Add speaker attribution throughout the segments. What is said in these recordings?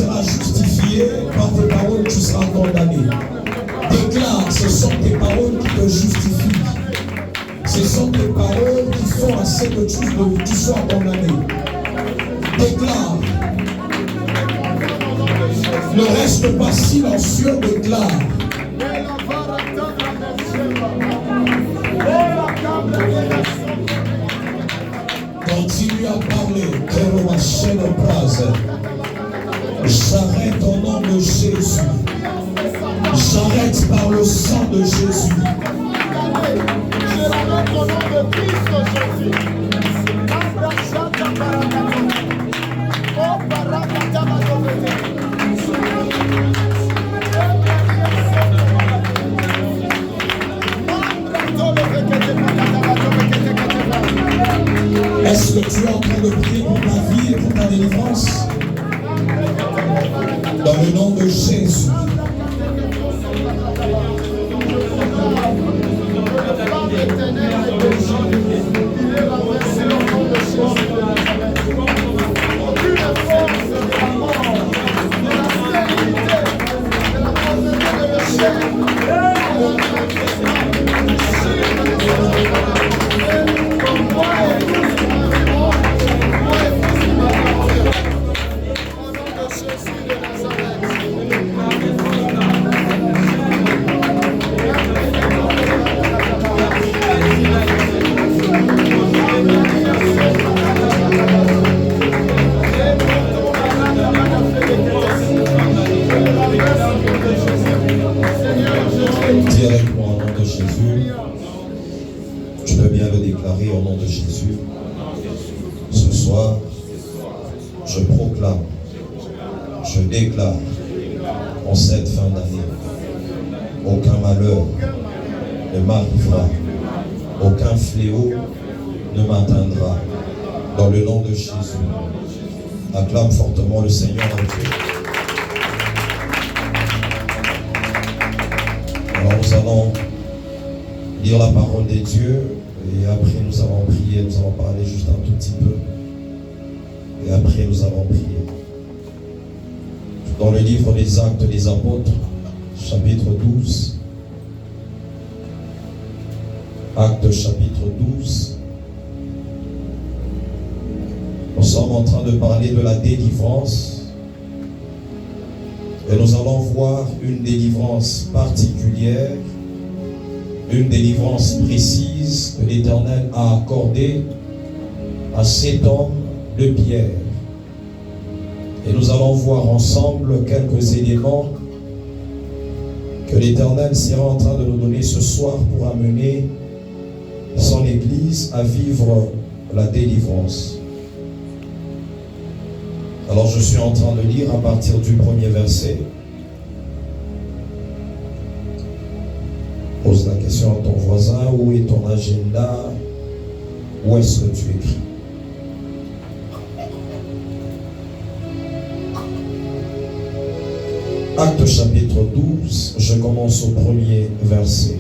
Speaker 1: seras justifié, par tes paroles tu seras condamné. Déclare, ce sont tes paroles qui te justifient. Ce sont tes paroles qui font à ce que tu sois condamné. Déclare. Ne reste pas silencieux, déclare. Continue à parler. J'arrête au nom de Jésus. J'arrête par le sang de Jésus.
Speaker 2: Je l'arrête au nom de Christ Jésus.
Speaker 1: Est-ce que tu es en train de prier pour ta vie et pour ta délivrance? Dans le nom de Jésus. Dis avec moi au nom de Jésus. Je peux bien le déclarer au nom de Jésus. Ce soir, je proclame, je déclare en cette fin d'année, aucun malheur ne m'arrivera, aucun fléau ne m'atteindra. Dans le nom de Jésus, acclame fortement le Seigneur en Dieu. Alors nous allons lire la parole de Dieu et après nous allons prier, nous allons parler juste un tout petit peu et après nous allons prier. Dans le livre des Actes des Apôtres, chapitre 12, Actes chapitre 12, nous sommes en train de parler de la délivrance. Et nous allons voir une délivrance particulière, une délivrance précise que l'Éternel a accordée à cet homme de Pierre. Et nous allons voir ensemble quelques éléments que l'Éternel sera en train de nous donner ce soir pour amener son Église à vivre la délivrance. Alors je suis en train de lire à partir du premier verset. Pose la question à ton voisin, où est ton agenda? Où est-ce que tu écris? Acte chapitre 12, je commence au premier verset.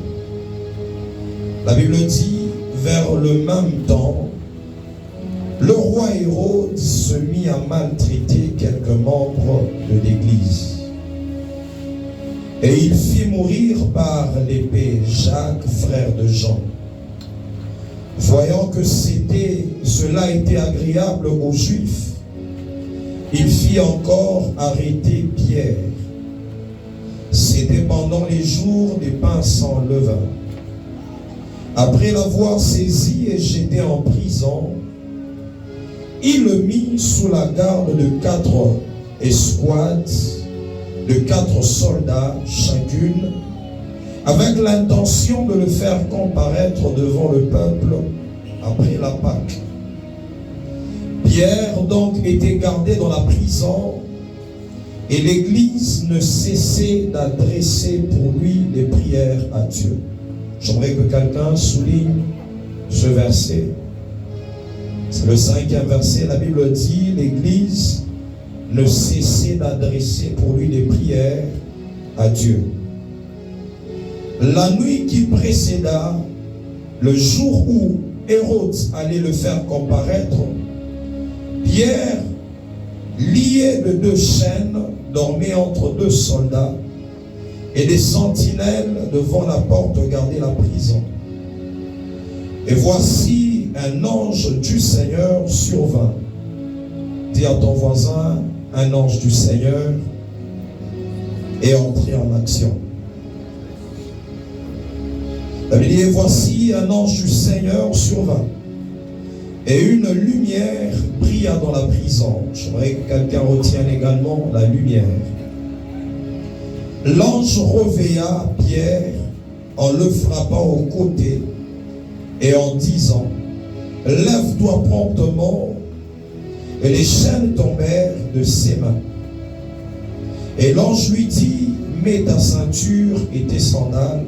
Speaker 1: La Bible dit, vers le même temps, le roi Hérode se mit à maltraiter quelques membres de l'Église. Et il fit mourir par l'épée Jacques, frère de Jean. Voyant que cela était agréable aux Juifs, il fit encore arrêter Pierre. C'était pendant les jours des pains sans levain. Après l'avoir saisi et jeté en prison, il le mit sous la garde de 4 escouades, de 4 soldats chacune, avec l'intention de le faire comparaître devant le peuple après la Pâque. Pierre donc était gardé dans la prison et l'Église ne cessait d'adresser pour lui des prières à Dieu. J'aimerais que quelqu'un souligne ce verset. C'est le 5e verset. La Bible dit, l'Église ne cessait d'adresser pour lui des prières à Dieu. La nuit qui précéda, le jour où Hérode allait le faire comparaître, Pierre lié de 2 chaînes, dormait entre 2 soldats, et des sentinelles devant la porte gardaient la prison. Et voici un ange du Seigneur survint. Dis à ton voisin, un ange du Seigneur est entré en action. La Bible dit, voici un ange du Seigneur survint. Et une lumière brilla dans la prison. J'aimerais que quelqu'un retienne également la lumière. L'ange réveilla Pierre en le frappant au côté et en disant, lève-toi promptement. Et les chaînes tombèrent de ses mains. Et l'ange lui dit, mets ta ceinture et tes sandales.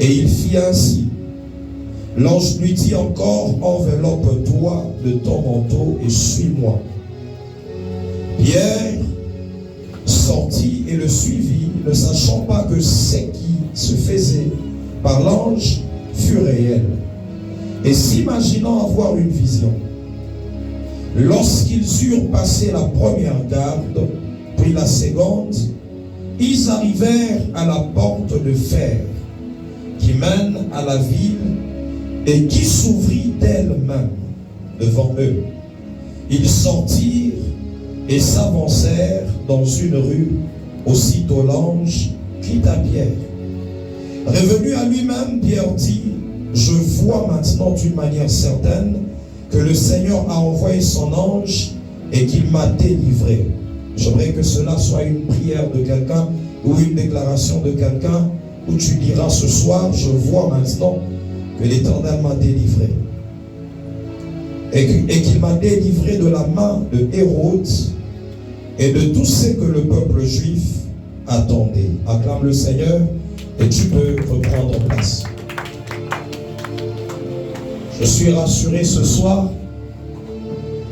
Speaker 1: Et il fit ainsi. L'ange lui dit encore, enveloppe-toi de ton manteau et suis-moi. Pierre sortit et le suivit, ne sachant pas que ce qui se faisait par l'ange fut réel, et s'imaginant avoir une vision. Lorsqu'ils eurent passé la première garde, puis la seconde, ils arrivèrent à la porte de fer qui mène à la ville et qui s'ouvrit d'elle-même devant eux. Ils sortirent et s'avancèrent dans une rue. Aussitôt l'ange quitta Pierre. Revenu à lui-même, Pierre dit, je vois maintenant d'une manière certaine que le Seigneur a envoyé son ange et qu'il m'a délivré. J'aimerais que cela soit une prière de quelqu'un ou une déclaration de quelqu'un où tu diras ce soir, je vois maintenant que l'Éternel m'a délivré. Et qu'il m'a délivré de la main de Hérode et de tout ce que le peuple juif attendait. Acclame le Seigneur et tu peux reprendre place. Je suis rassuré ce soir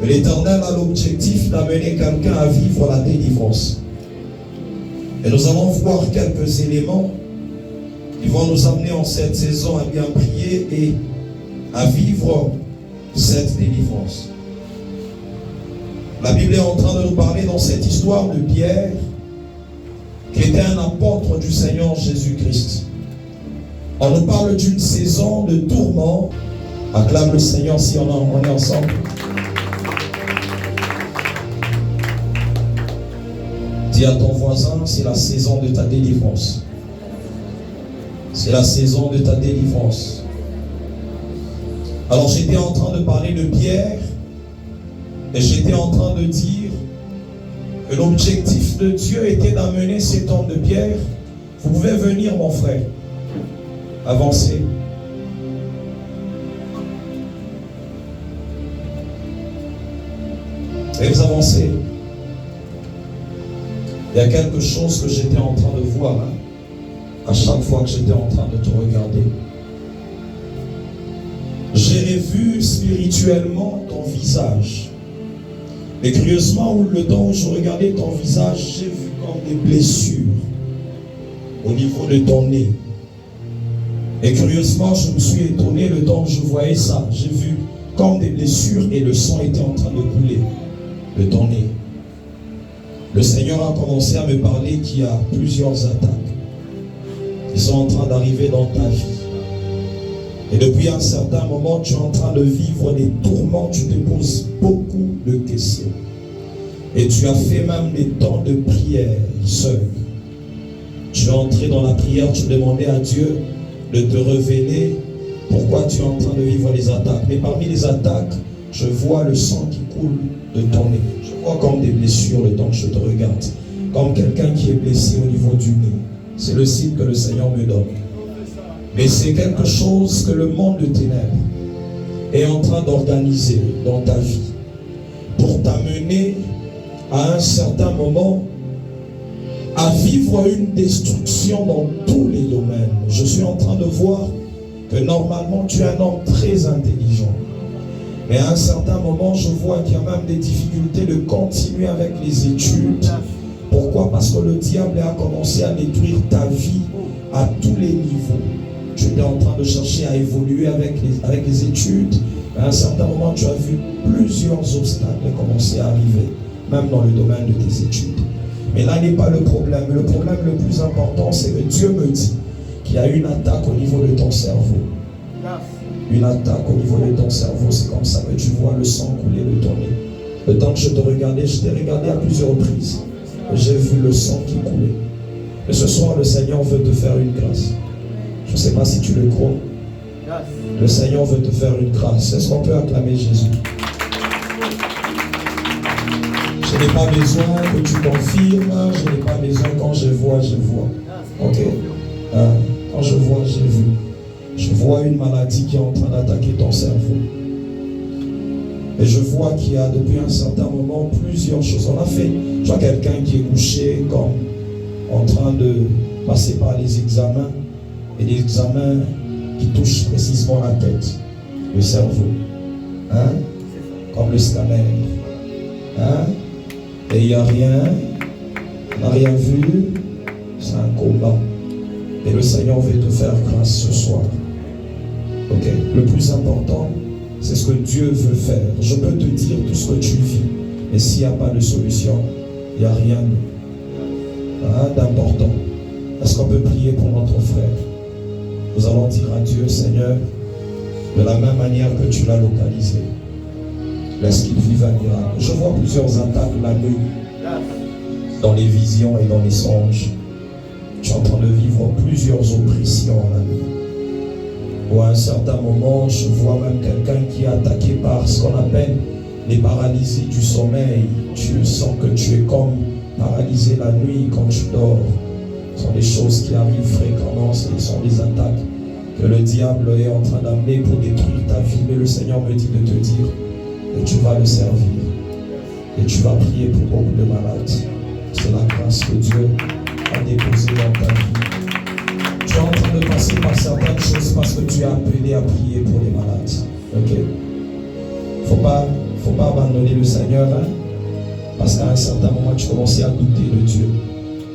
Speaker 1: que l'Éternel a l'objectif d'amener quelqu'un à vivre la délivrance. Et nous allons voir quelques éléments qui vont nous amener en cette saison à bien prier et à vivre cette délivrance. La Bible est en train de nous parler dans cette histoire de Pierre, qui était un apôtre du Seigneur Jésus-Christ. On nous parle d'une saison de tourment. Acclame le Seigneur si on est ensemble. Dis à ton voisin, c'est la saison de ta délivrance. C'est la saison de ta délivrance. Alors j'étais en train de parler de Pierre et j'étais en train de dire que l'objectif de Dieu était d'amener cet homme de Pierre. Vous pouvez venir mon frère, avancer. Et vous avancez. Il y a quelque chose que j'étais en train de voir à chaque fois que j'étais en train de te regarder. J'ai revu spirituellement ton visage. Et curieusement, le temps où je regardais ton visage, j'ai vu comme des blessures au niveau de ton nez. Et curieusement, je me suis étonné le temps où je voyais ça. J'ai vu comme des blessures et le sang était en train de couler de ton nez. Le Seigneur a commencé à me parler qu'il y a plusieurs attaques qui sont en train d'arriver dans ta vie. Et depuis un certain moment, tu es en train de vivre des tourments, tu te poses beaucoup de questions. Et tu as fait même des temps de prière seul. Tu es entré dans la prière, tu demandais à Dieu de te révéler pourquoi tu es en train de vivre les attaques. Mais parmi les attaques, je vois le sang qui coule de ton nez. Je vois comme des blessures le temps que je te regarde. Comme quelqu'un qui est blessé au niveau du nez. C'est le signe que le Seigneur me donne. Mais c'est quelque chose que le monde de ténèbres est en train d'organiser dans ta vie pour t'amener à un certain moment à vivre une destruction dans tous les domaines. Je suis en train de voir que normalement tu es un homme très intelligent. Mais à un certain moment, je vois qu'il y a même des difficultés de continuer avec les études. Pourquoi? Parce que le diable a commencé à détruire ta vie à tous les niveaux. Tu étais en train de chercher à évoluer avec les études. À un certain moment, tu as vu plusieurs obstacles commencer à arriver. même dans le domaine de tes études. Mais là n'est pas le problème. Le problème le plus important, c'est que Dieu me dit qu'il y a une attaque au niveau de ton cerveau. Une attaque au niveau de ton cerveau. C'est comme ça que tu vois le sang couler de ton nez. Le temps que je te regardais, je t'ai regardé à plusieurs reprises. J'ai vu le sang qui coulait. Et ce soir, le Seigneur veut te faire une grâce. Je ne sais pas si tu le crois. Le Seigneur veut te faire une grâce. Est-ce qu'on peut acclamer Jésus? Je n'ai pas besoin que tu confirmes. Je n'ai pas besoin quand je vois, je vois. Ok? Quand je vois, j'ai vu. Je vois une maladie qui est en train d'attaquer ton cerveau. Et je vois qu'il y a depuis un certain moment plusieurs choses. On a fait, je vois quelqu'un qui est couché comme en train de passer par les examens. Et des examens qui touchent précisément la tête, le cerveau. Hein? Comme le scanner. Hein? Et il n'y a rien. On n'a rien vu. C'est un combat. Et le Seigneur veut te faire grâce ce soir. Ok? Le plus important, c'est ce que Dieu veut faire. Je peux te dire tout ce que tu vis. Mais s'il n'y a pas de solution, il n'y a rien d'important. Est-ce qu'on peut prier pour notre frère? Nous allons dire à Dieu, Seigneur, de la même manière que tu l'as localisé, laisse qu'il vive un miracle. Je vois plusieurs attaques la nuit, dans les visions et dans les songes. Tu es en train de vivre plusieurs oppressions la nuit. Ou à un certain moment, je vois même quelqu'un qui est attaqué par ce qu'on appelle les paralysies du sommeil. Tu sens que tu es comme paralysé la nuit quand tu dors. Ce sont des choses qui arrivent fréquemment, ce sont des attaques que le diable est en train d'amener pour détruire ta vie. Mais le Seigneur me dit de te dire que tu vas le servir et tu vas prier pour beaucoup de malades. C'est la grâce que Dieu a déposée dans ta vie. Tu es en train de passer par certaines choses parce que tu es appelé à prier pour les malades. Ok? Faut pas abandonner le Seigneur, hein? Parce qu'à un certain moment tu commençais à douter de Dieu.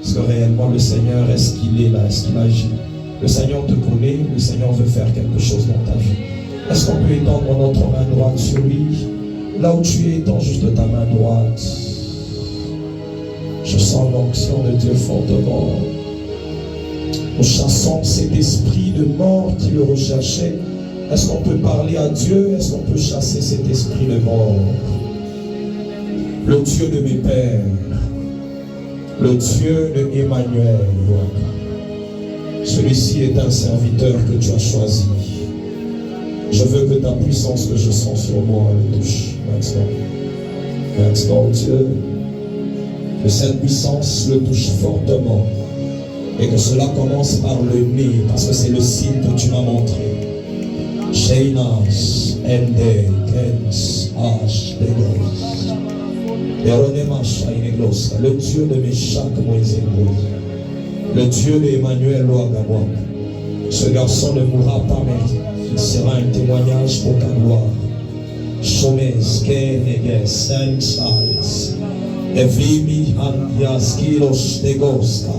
Speaker 1: Est-ce que réellement le Seigneur, est-ce qu'il est là, est-ce qu'il agit? Le Seigneur te connaît, le Seigneur veut faire quelque chose dans ta vie. Est-ce qu'on peut étendre notre main droite sur lui? Là où tu es, étends juste ta main droite. Je sens l'onction de Dieu fortement. Nous chassons cet esprit de mort qui le recherchait. Est-ce qu'on peut parler à Dieu? Est-ce qu'on peut chasser cet esprit de mort? Le Dieu de mes pères, le Dieu de Emmanuel, celui-ci est un serviteur que tu as choisi. Je veux que ta puissance que je sens sur moi le touche maintenant. Maintenant, Dieu, que cette puissance le touche fortement et que cela commence par le nez, parce que c'est le signe que tu m'as montré. Sheinas, Ende, Kens, Ash, Degos. Le Dieu de Meshach, Moïse, le Dieu d'Emmanuel, Loagamois. Ce garçon ne mourra pas, mais il sera un témoignage pour ta gloire. Shomez, Keneges, Sensals, Evimi, Andias, Kilos, Degoska.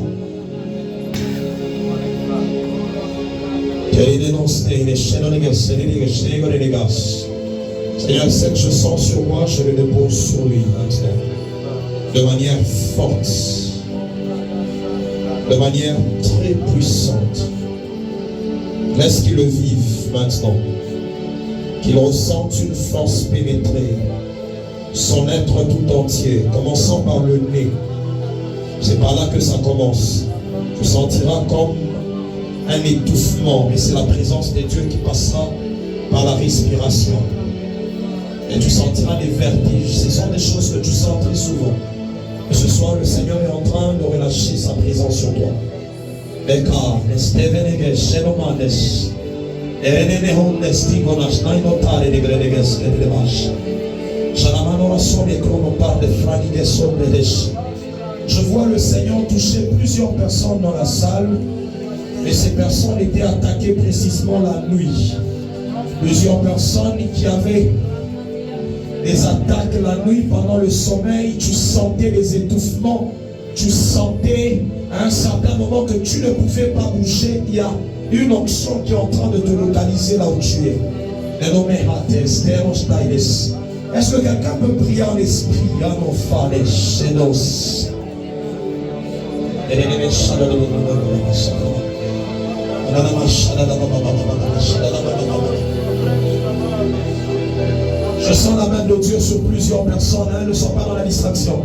Speaker 1: Seigneur, ce que je sens sur moi, je le dépose sur lui maintenant. De manière forte. De manière très puissante. Laisse qu'il le vive maintenant. Qu'il ressente une force pénétrer son être tout entier, commençant par le nez. C'est par là que ça commence. Tu sentiras comme un étouffement, mais c'est la présence de Dieu qui passera par la respiration. Et tu sentiras des vertiges. Ce sont des choses que tu sens très souvent. Et ce soir, le Seigneur est en train de relâcher sa présence sur toi. Je vois le Seigneur toucher plusieurs personnes dans la salle. Et ces personnes étaient attaquées précisément la nuit. Plusieurs personnes qui avaient des attaques la nuit pendant le sommeil, tu sentais les étouffements, tu sentais à un certain moment que tu ne pouvais pas bouger. Il y a une onction qui est en train de te localiser là où tu es. Est-ce que quelqu'un peut prier en esprit? Je sens la main de Dieu sur plusieurs personnes. Ne sont pas dans la distraction.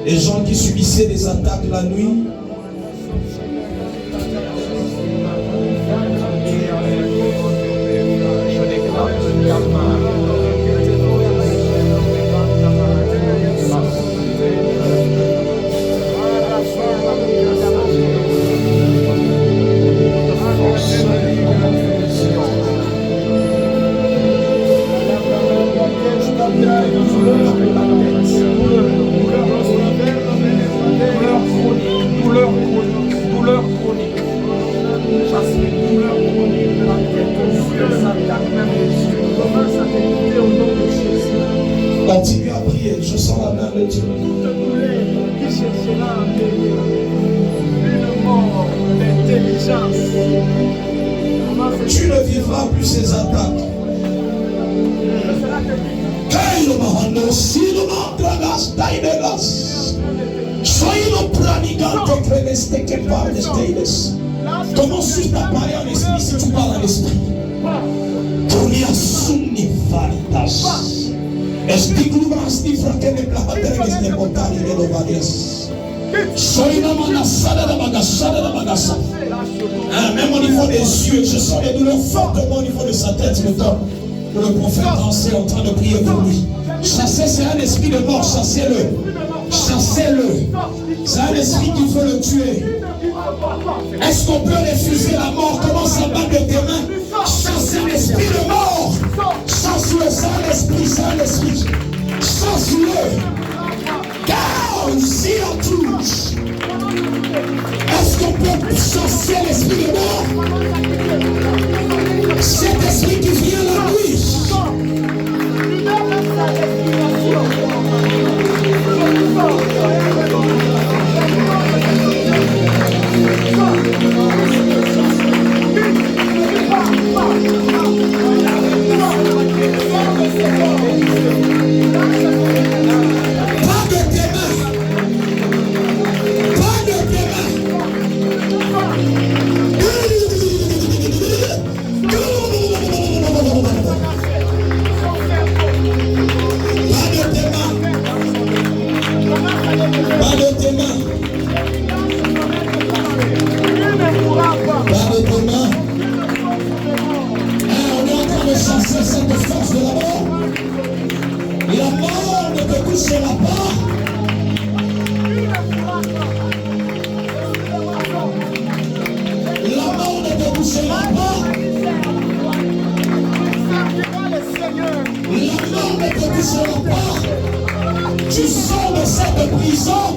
Speaker 1: Les gens qui subissaient des attaques la nuit. Continue à prier, je sens la main de Dieu.
Speaker 2: Qui cherchera une mort d'intelligence.
Speaker 1: Tu ne vivras plus ces attaques. Commence juste à parler en esprit si tu parles en esprit. Même au niveau des yeux, je sens les douleurs fortement au niveau de sa tête maintenant. Que le prophète dansait en train de prier pour lui. Chasser, c'est un esprit de mort, chassez-le. Chassez-le. C'est un esprit qui veut le tuer. Est-ce qu'on peut refuser la mort? Commence à battre de tes mains. Chassez l'esprit de mort. Chasse-le, c'est un esprit, c'est un esprit. Chasse-le. Car si on touche. Est-ce qu'on peut chasser l'esprit de mort? Cet esprit qui vient la nuit. Tu sors de cette prison.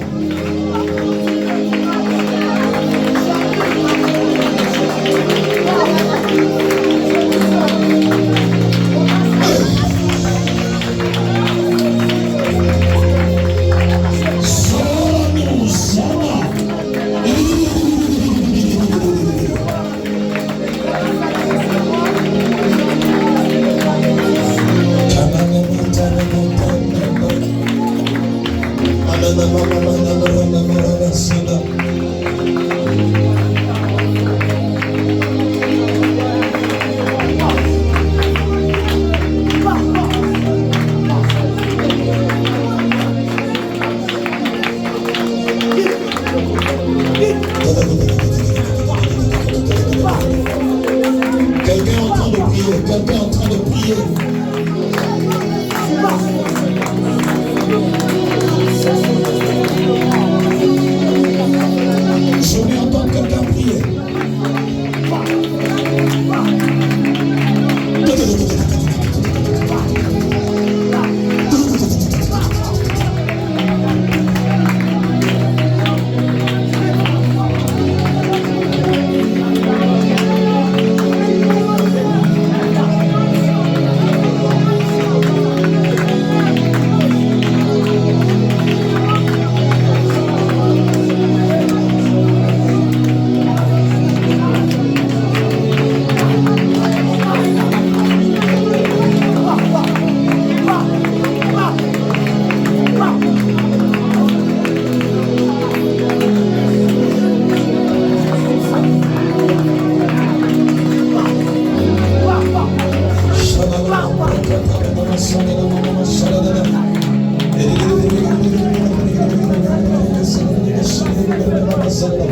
Speaker 1: vous entends.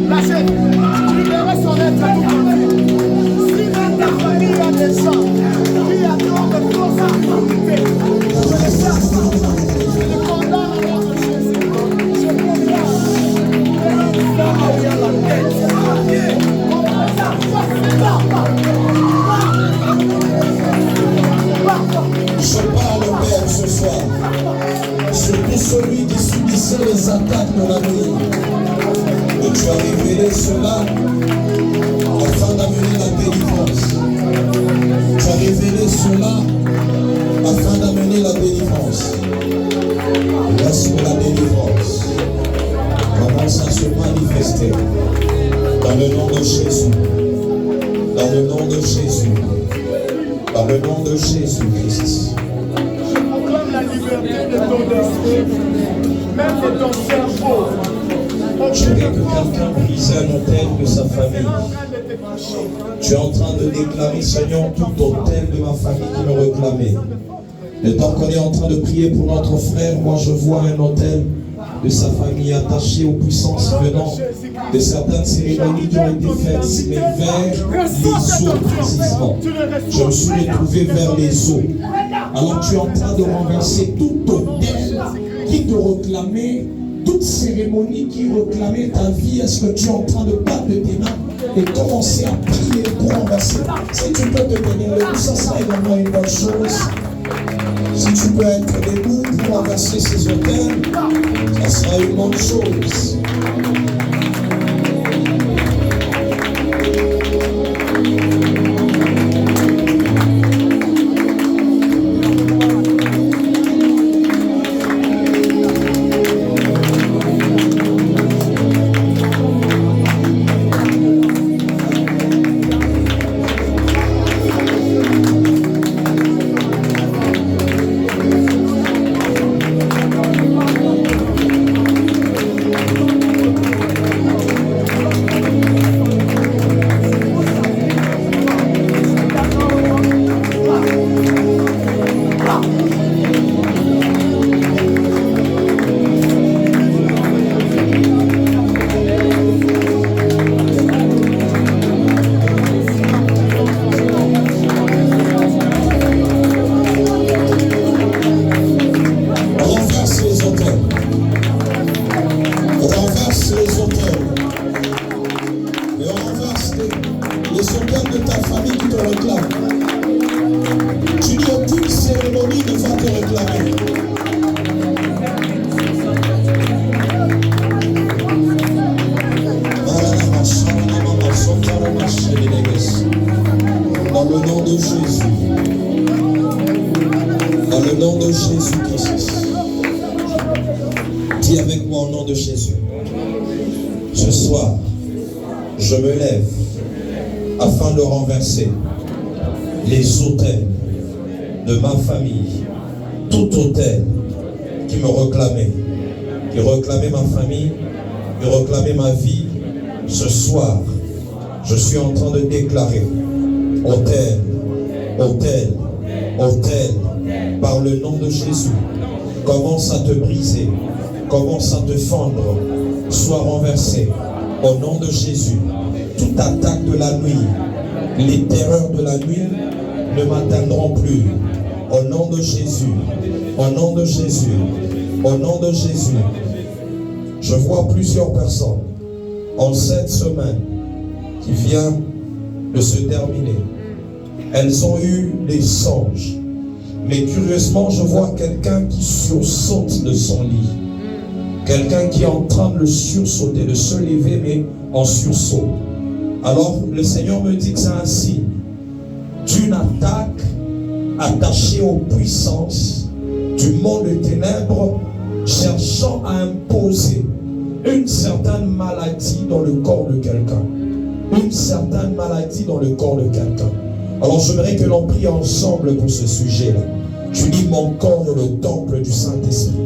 Speaker 2: Lâchez, libérez son être à tout moment. Si dans ta famille il y a des gens qui attendent de fausses activités, je les chasse, je les condamne au nom de Jésus. Je condamne derrière la tête.
Speaker 1: Je parle, Père, ce soir, sur tout celui qui subissait les attaques de la nuit. Et tu as révélé cela afin d'amener la délivrance. Tu as révélé cela afin d'amener la délivrance. Laisse que la délivrance commence à se manifester dans le nom de Jésus. Dans le nom de Jésus. Dans le nom de Jésus-Christ.
Speaker 2: Je proclame la liberté de ton esprit, même de ton cerveau.
Speaker 1: Je veux que quelqu'un brise un autel de sa famille. Tu es en train de déclarer, Seigneur, tout autel de ma famille qui me réclamait. Le temps qu'on est en train de prier pour notre frère, moi je vois un autel de sa famille attaché aux puissances venant de certaines cérémonies qui ont été faites, mais vers les eaux précisément. Je me suis retrouvé vers les eaux. Alors tu es en train de renverser tout autel qui te réclamait, toute cérémonie qui réclamait ta vie. Est-ce que tu es en train de battre de tes mains et commencer à prier pour renverser? Si tu peux te tenir debout, ça sera également une bonne chose. Si tu peux être debout pour renverser ces autels, ça sera une bonne chose. Dans le nom de Jésus. Dans le nom de Jésus-Christ. Dis avec moi au nom de Jésus. Ce soir, je me lève afin de renverser les autels de ma famille. Tout autel qui me réclamait, qui réclamait ma famille, qui réclamait ma vie. Ce soir, je suis en train de déclarer autel, autel, autel, par le nom de Jésus. Commence à te briser, commence à te fendre, sois renversé au nom de Jésus. Toute attaque de la nuit, les terreurs de la nuit ne m'atteindront plus. Au nom de Jésus, au nom de Jésus, au nom de Jésus. Je vois plusieurs personnes en cette semaine qui vient de se terminer. Elles ont eu des songes. Mais curieusement, je vois quelqu'un qui sursaute de son lit. Quelqu'un qui est en train de le sursauter, de se lever, mais en sursaut. Alors, le Seigneur me dit que c'est un signe d'une attaque attachée aux puissances du monde des ténèbres, cherchant à imposer une certaine maladie dans le corps de quelqu'un. Une certaine maladie dans le corps de quelqu'un. Alors j'aimerais que l'on prie ensemble pour ce sujet-là. Tu dis mon corps est le temple du Saint-Esprit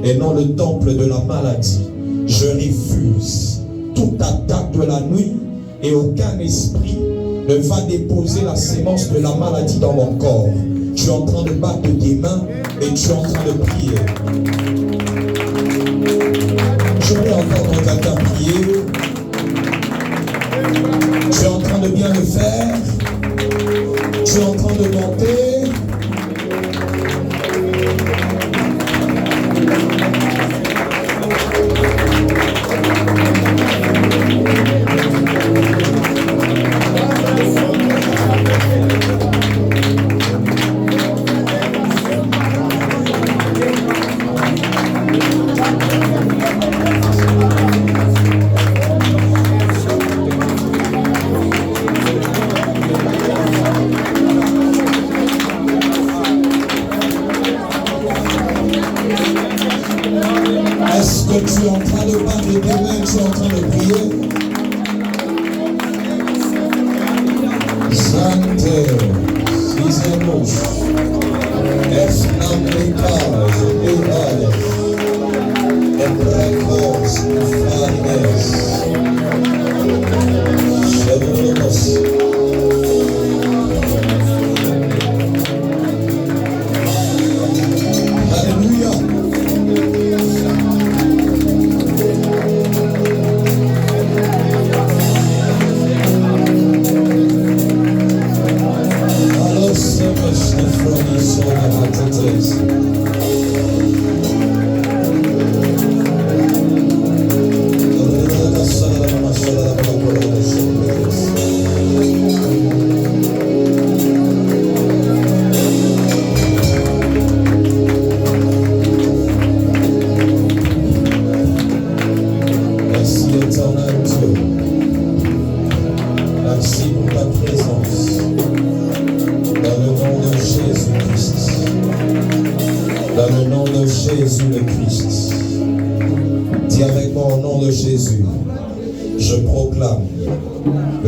Speaker 1: et non le temple de la maladie. Je refuse toute attaque de la nuit et aucun esprit ne va déposer la sémence de la maladie dans mon corps. Tu es en train de battre tes mains et tu es en train de prier. Est-ce que tu es en train de parler demain, tu es en train de prier? Sante, Sizenos, Esnamricas, Eales, Ebrecos, Fares, Chevulos.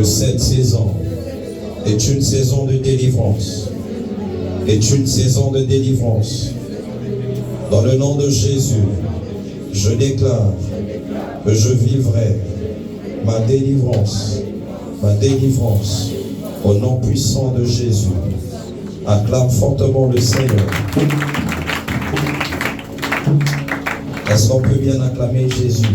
Speaker 1: Cette saison est une saison de délivrance. Est une saison de délivrance. Dans le nom de Jésus, je déclare que je vivrai ma délivrance au nom puissant de Jésus. Acclame fortement le Seigneur. Est-ce qu'on peut bien acclamer Jésus?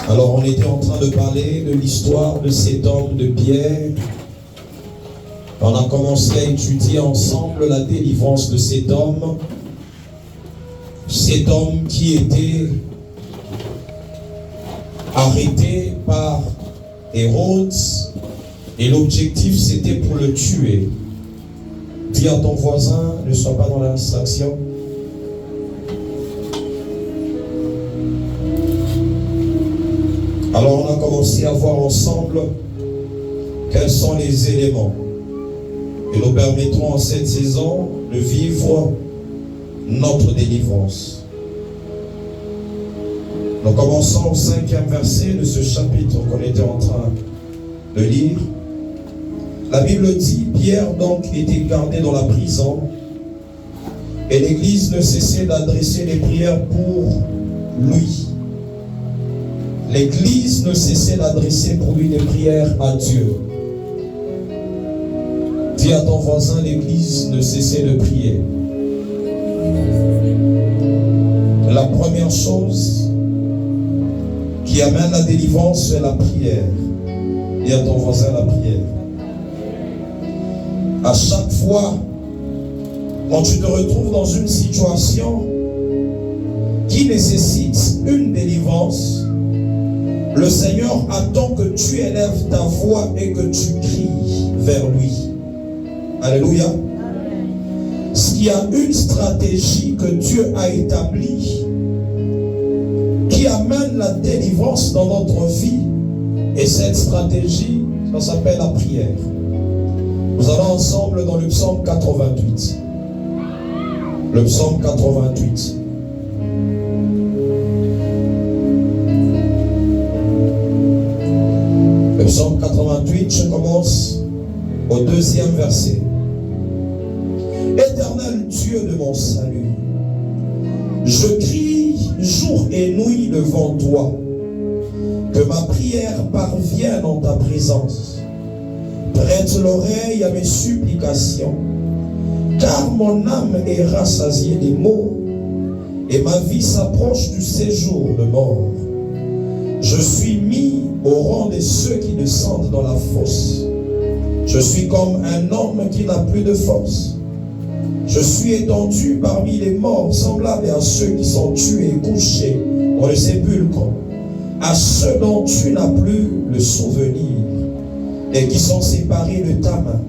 Speaker 1: Alors on était en train de parler de l'histoire de cet homme de Pierre. On a commencé à étudier ensemble la délivrance de cet homme. Cet homme qui était arrêté par Hérode et l'objectif c'était pour le tuer. Dis à ton voisin, ne sois pas dans la distraction. Alors on a commencé à voir ensemble quels sont les éléments qui nous permettront en cette saison de vivre notre délivrance. Nous commençons au 5e verset de ce chapitre qu'on était en train de lire. La Bible dit, Pierre donc était gardé dans la prison et l'Église ne cessait d'adresser les prières pour lui. L'Église ne cessait d'adresser pour lui des prières à Dieu. Dis à ton voisin, l'Église ne cessait de prier. La première chose qui amène la délivrance, c'est la prière. Dis à ton voisin, la prière. À chaque fois, quand tu te retrouves dans une situation qui nécessite une délivrance, le Seigneur attend que tu élèves ta voix et que tu cries vers lui. Alléluia. S'il y a une stratégie que Dieu a établie qui amène la délivrance dans notre vie, et cette stratégie, ça s'appelle la prière. Nous allons ensemble dans le psaume 88. Le psaume 88. Le psaume 88, je commence au 2e verset. Éternel Dieu de mon salut, je crie jour et nuit devant toi, que ma prière parvienne en ta présence. Prête l'oreille à mes supplications, car mon âme est rassasiée des maux, et ma vie s'approche du séjour de mort. Je suis mis au rang de ceux qui descendent dans la fosse. Je suis comme un homme qui n'a plus de force. Je suis étendu parmi les morts, semblable à ceux qui sont tués et couchés dans le sépulcre, à ceux dont tu n'as plus le souvenir et qui sont séparés de ta main.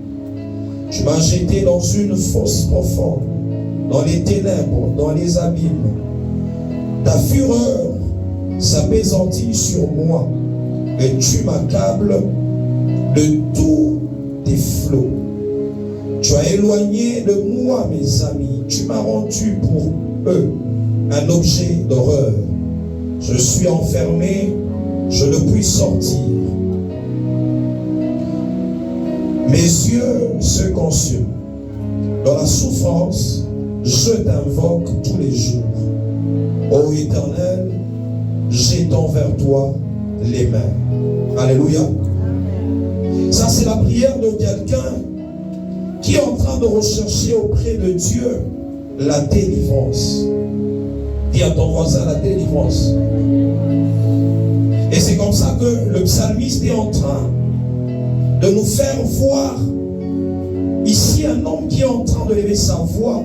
Speaker 1: Tu m'as jeté dans une fosse profonde, dans les ténèbres, dans les abîmes. Ta fureur s'apaisantit sur moi et tu m'accables de tous tes flots. Tu as éloigné de moi mes amis. Tu m'as rendu pour eux un objet d'horreur. Je suis enfermé, je ne puis sortir. Mes yeux se consument. Dans la souffrance, je t'invoque tous les jours. Ô Éternel, j'étends vers toi les mains. Alléluia. Ça, c'est la prière de quelqu'un qui est en train de rechercher auprès de Dieu la délivrance. Dis à ton voisin la délivrance. Et c'est comme ça que le psalmiste est en train de nous faire voir ici un homme qui est en train de lever sa voix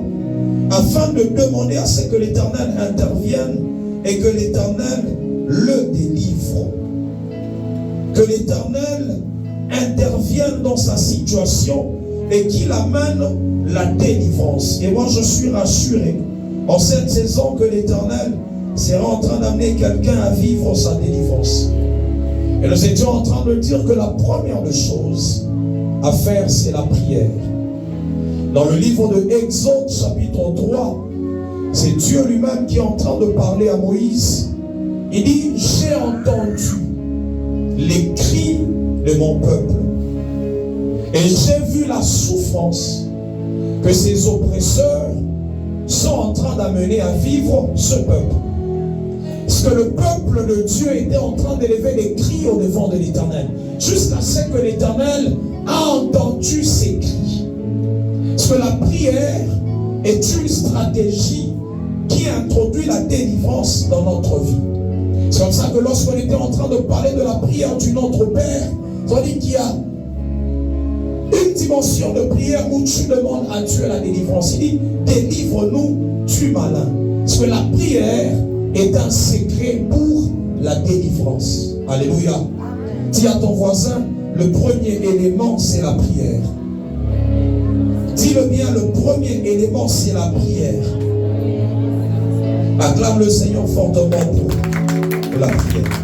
Speaker 1: afin de demander à ce que l'Éternel intervienne et que l'Éternel le délivre. Que l'Éternel intervienne dans sa situation et qu'il amène la délivrance. Et moi je suis rassuré en cette saison que l'Éternel sera en train d'amener quelqu'un à vivre sa délivrance. Et nous étions en train de dire que la première des choses à faire, c'est la prière. Dans le livre de Exode, chapitre 3, c'est Dieu lui-même qui est en train de parler à Moïse. Il dit, j'ai entendu les cris de mon peuple et j'ai vu la souffrance que ces oppresseurs sont en train d'amener à vivre ce peuple. Parce que le peuple de Dieu était en train d'élever des cris au devant de l'Éternel, jusqu'à ce que l'Éternel a entendu ces cris. Parce que la prière est une stratégie qui introduit la délivrance dans notre vie. C'est comme ça que lorsqu'on était en train de parler de la prière du Notre Père, on dit qu'il y a une dimension de prière où tu demandes à Dieu la délivrance. Il dit, délivre-nous du malin. Parce que la prière est un secret pour la délivrance. Alléluia. Dis à ton voisin, le premier élément, c'est la prière. Dis-le bien, le premier élément, c'est la prière. Acclame le Seigneur fortement pour la prière.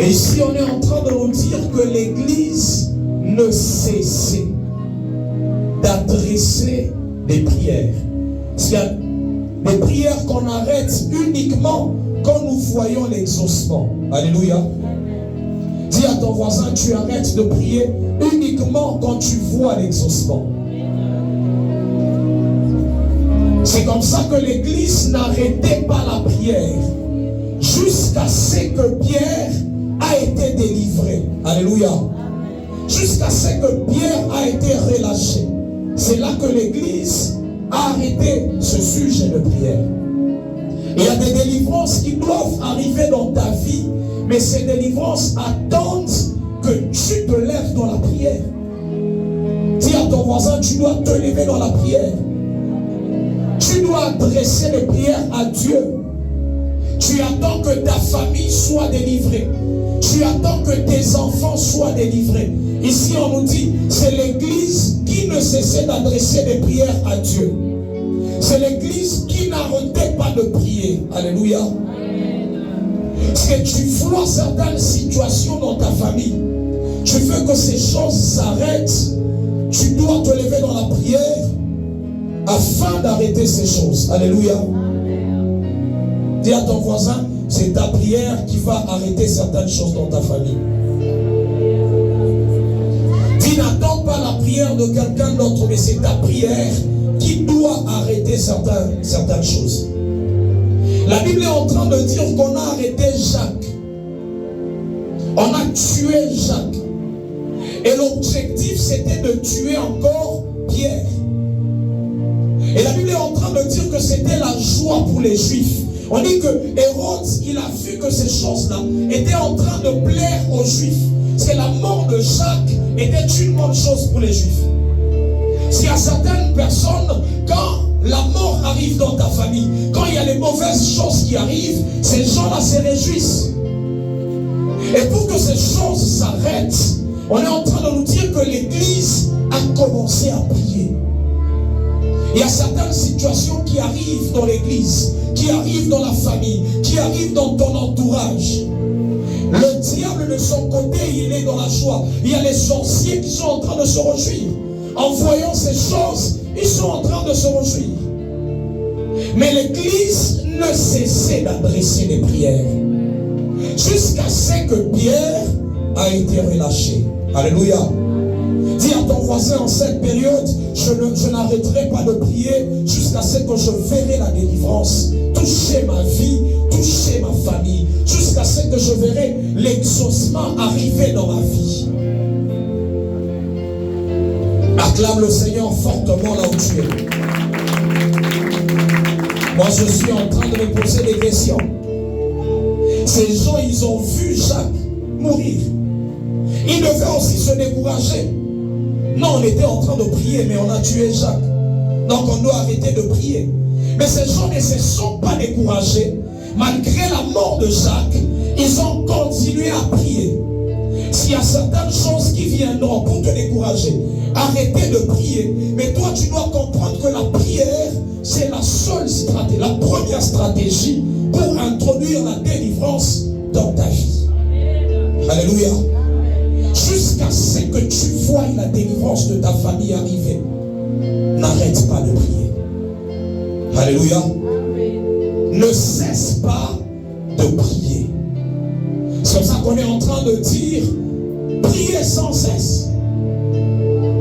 Speaker 1: Et ici, on est en train de nous dire que l'Église ne cesse d'adresser des prières. Il y a des prières qu'on arrête uniquement quand nous voyons l'exaucement. Alléluia. Dis à ton voisin, tu arrêtes de prier uniquement quand tu vois l'exaucement. C'est comme ça que l'Église n'arrêtait pas la prière jusqu'à ce que Pierre a été délivré. Alléluia. Jusqu'à ce que Pierre a été relâché. C'est là que l'Église a arrêté ce sujet de prière. Il y a des délivrances qui doivent arriver dans ta vie, mais ces délivrances attendent que tu te lèves dans la prière. Dis à ton voisin, tu dois te lever dans la prière. Tu dois adresser les prières à Dieu. Tu attends que ta famille soit délivrée. Tu attends que tes enfants soient délivrés. Ici on nous dit, c'est l'Église qui ne cessait d'adresser des prières à Dieu. C'est l'Église qui n'arrêtait pas de prier. Alléluia. Parce que tu vois certaines situations dans ta famille. Tu veux que ces choses s'arrêtent. Tu dois te lever dans la prière afin d'arrêter ces choses. Alléluia. Dis à ton voisin, c'est ta prière qui va arrêter certaines choses dans ta famille. Dis, n'attends pas la prière de quelqu'un d'autre, mais c'est ta prière qui doit arrêter certaines choses. La Bible est en train de dire qu'on a arrêté Jacques. On a tué Jacques. Et l'objectif, c'était de tuer encore Pierre. Et la Bible est en train de dire que c'était la joie pour les Juifs. On dit que Hérode, il a vu que ces choses-là étaient en train de plaire aux Juifs. Parce que la mort de Jacques était une bonne chose pour les Juifs. S'il y a certaines personnes, quand la mort arrive dans ta famille, quand il y a les mauvaises choses qui arrivent, ces gens-là se réjouissent. Et pour que ces choses s'arrêtent, on est en train de nous dire que l'Église a commencé à prier. Il y a certaines situations qui arrivent dans l'Église, qui arrivent dans la famille, qui arrivent dans ton entourage. Le diable de son côté, il est dans la joie. Il y a les sorciers qui sont en train de se réjouir.
Speaker 3: en voyant ces choses, ils sont en train de se réjouir. Mais l'Église ne cessait d'adresser des prières jusqu'à ce que Pierre a été relâché. Alléluia. Dis à ton voisin, en cette période, je n'arrêterai pas de prier jusqu'à ce que je verrai la délivrance toucher ma vie, toucher ma famille, jusqu'à ce que je verrai l'exaucement arriver dans ma vie. Acclame le Seigneur fortement là où tu es. Moi, je suis en train de me poser des questions. Ces gens, ils ont vu Jacques mourir. Ils devaient aussi se décourager. Non, on était en train de prier, mais on a tué Jacques. Donc, on doit arrêter de prier. Mais ces gens ne se sont pas découragés. Malgré la mort de Jacques, ils ont continué à prier. S'il y a certaines choses qui viendront pour te décourager, arrêtez de prier. Mais toi, tu dois comprendre que la prière, c'est la seule stratégie, la première stratégie pour introduire la délivrance dans ta vie. Alléluia. Jusqu'à ce que tu vois la délivrance de ta famille arriver, n'arrête pas de prier. Alléluia. Ne cesse pas de prier. C'est comme ça qu'on est en train de dire, priez sans cesse.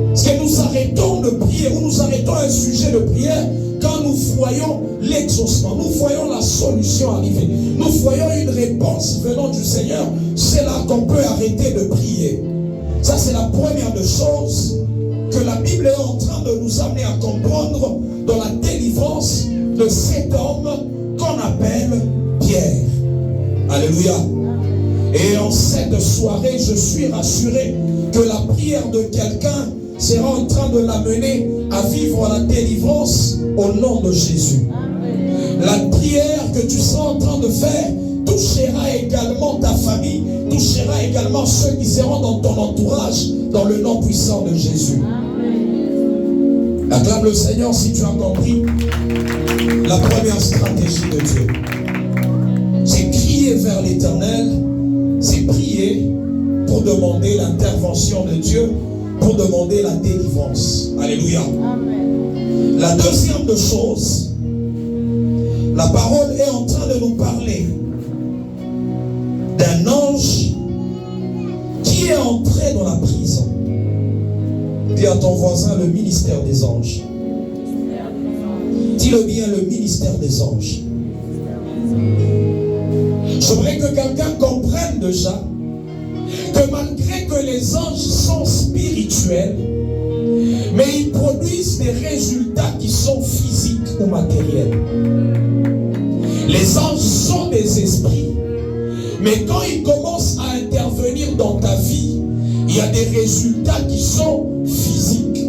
Speaker 3: Parce que nous arrêtons de prier, ou nous arrêtons un sujet de prière quand nous voyons l'exaucement, nous voyons la solution arriver, nous voyons une réponse venant du Seigneur. C'est là qu'on peut arrêter de prier. Ça, c'est la première des choses que la Bible est en train de nous amener à comprendre dans la délivrance de cet homme qu'on appelle Pierre. Alléluia. Et en cette soirée, je suis rassuré que la prière de quelqu'un sera en train de l'amener à vivre la délivrance au nom de Jésus. La prière que tu seras en train de faire touchera également ta famille, touchera également ceux qui seront dans ton entourage, dans le nom puissant de Jésus. Acclame le Seigneur si tu as compris la première stratégie de Dieu. C'est crier vers l'Éternel, c'est prier pour demander l'intervention de Dieu, pour demander la délivrance. Alléluia. Amen. La deuxième de choses, la parole est en train de nous parler d'un ange qui est entré dans la prison. Dis à ton voisin, le ministère des anges. Dis-le bien, le ministère des anges. J'aimerais que quelqu'un comprenne déjà que malgré que les anges sont spirituels, mais ils produisent des résultats qui sont physiques ou matériels. Les anges sont des esprits, mais quand ils commencent à intervenir dans ta vie, il y a des résultats qui sont physiques.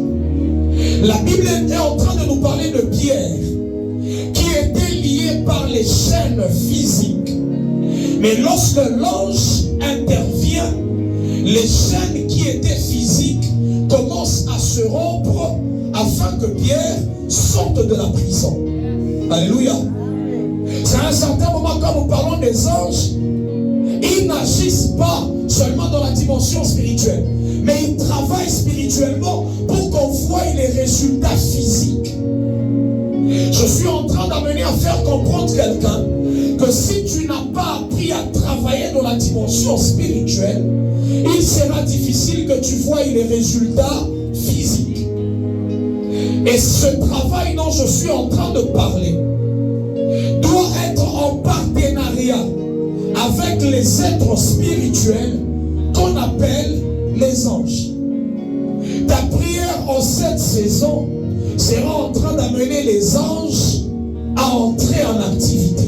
Speaker 3: La Bible est en train de nous parler de Pierre, qui était lié par les chaînes physiques. Mais lorsque l'ange intervient, les chaînes qui étaient physiques commencent à se rompre afin que Pierre sorte de la prison. Alléluia. C'est à un certain moment, quand nous parlons des anges, ils n'agissent pas seulement dans la dimension spirituelle, mais ils travaillent spirituellement pour qu'on voie les résultats physiques. Je suis en train d'amener à faire comprendre quelqu'un que si tu n'as pas appris à travailler dans la dimension spirituelle, il sera difficile que tu voies les résultats physiques. Et ce travail dont je suis en train de parler doit être en partenariat avec les êtres spirituels qu'on appelle les anges. Ta prière en cette saison sera en train d'amener les anges à entrer en activité.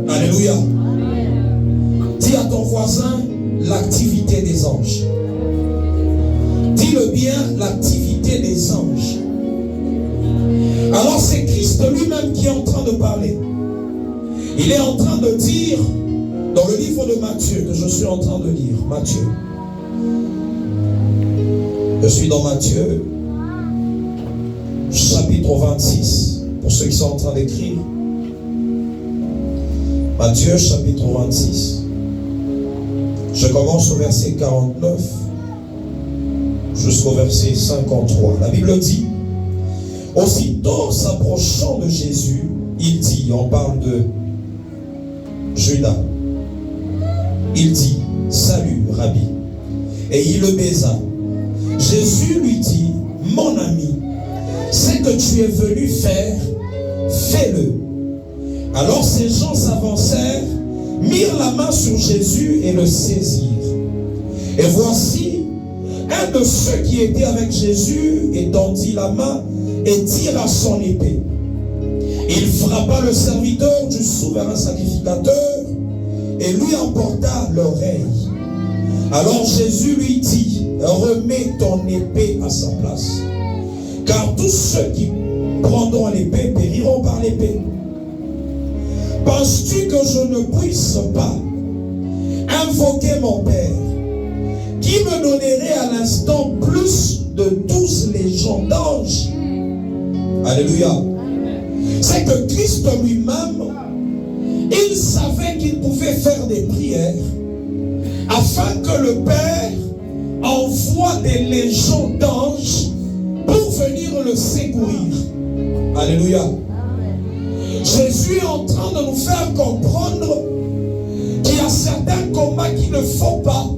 Speaker 3: Alléluia. Dis à ton voisin l'activité des anges. Dis-le bien, l'activité des anges. Alors c'est Christ lui-même qui est en train de parler. Il est en train de dire dans le livre de Matthieu que je suis en train de lire. Matthieu. Je suis dans Matthieu, chapitre 26, pour ceux qui sont en train d'écrire. Matthieu, chapitre 26. Je commence au verset 49 jusqu'au verset 53. La Bible dit, aussitôt s'approchant de Jésus, il dit, on parle de Judas, il dit, salut, Rabbi. Et il le baisa. Jésus lui dit, mon ami, ce que tu es venu faire, fais-le. Alors ces gens s'avancèrent, mirent la main sur Jésus et le saisirent. Et voici, un de ceux qui étaient avec Jésus étendit la main et tira son épée. Il frappa le serviteur du souverain sacrificateur et lui emporta l'oreille. Alors Jésus lui dit, remets ton épée à sa place, car tous ceux qui prendront l'épée périront par l'épée. Penses-tu que je ne puisse pas invoquer mon Père, qui me donnerait à l'instant plus de 12 légions d'anges? Alléluia. C'est que Christ lui-même, il savait qu'il pouvait faire des prières afin que le Père envoie des légions d'anges pour venir le secourir. Alléluia. Jésus est en train de nous faire comprendre qu'il y a certains combats qu'il ne faut pas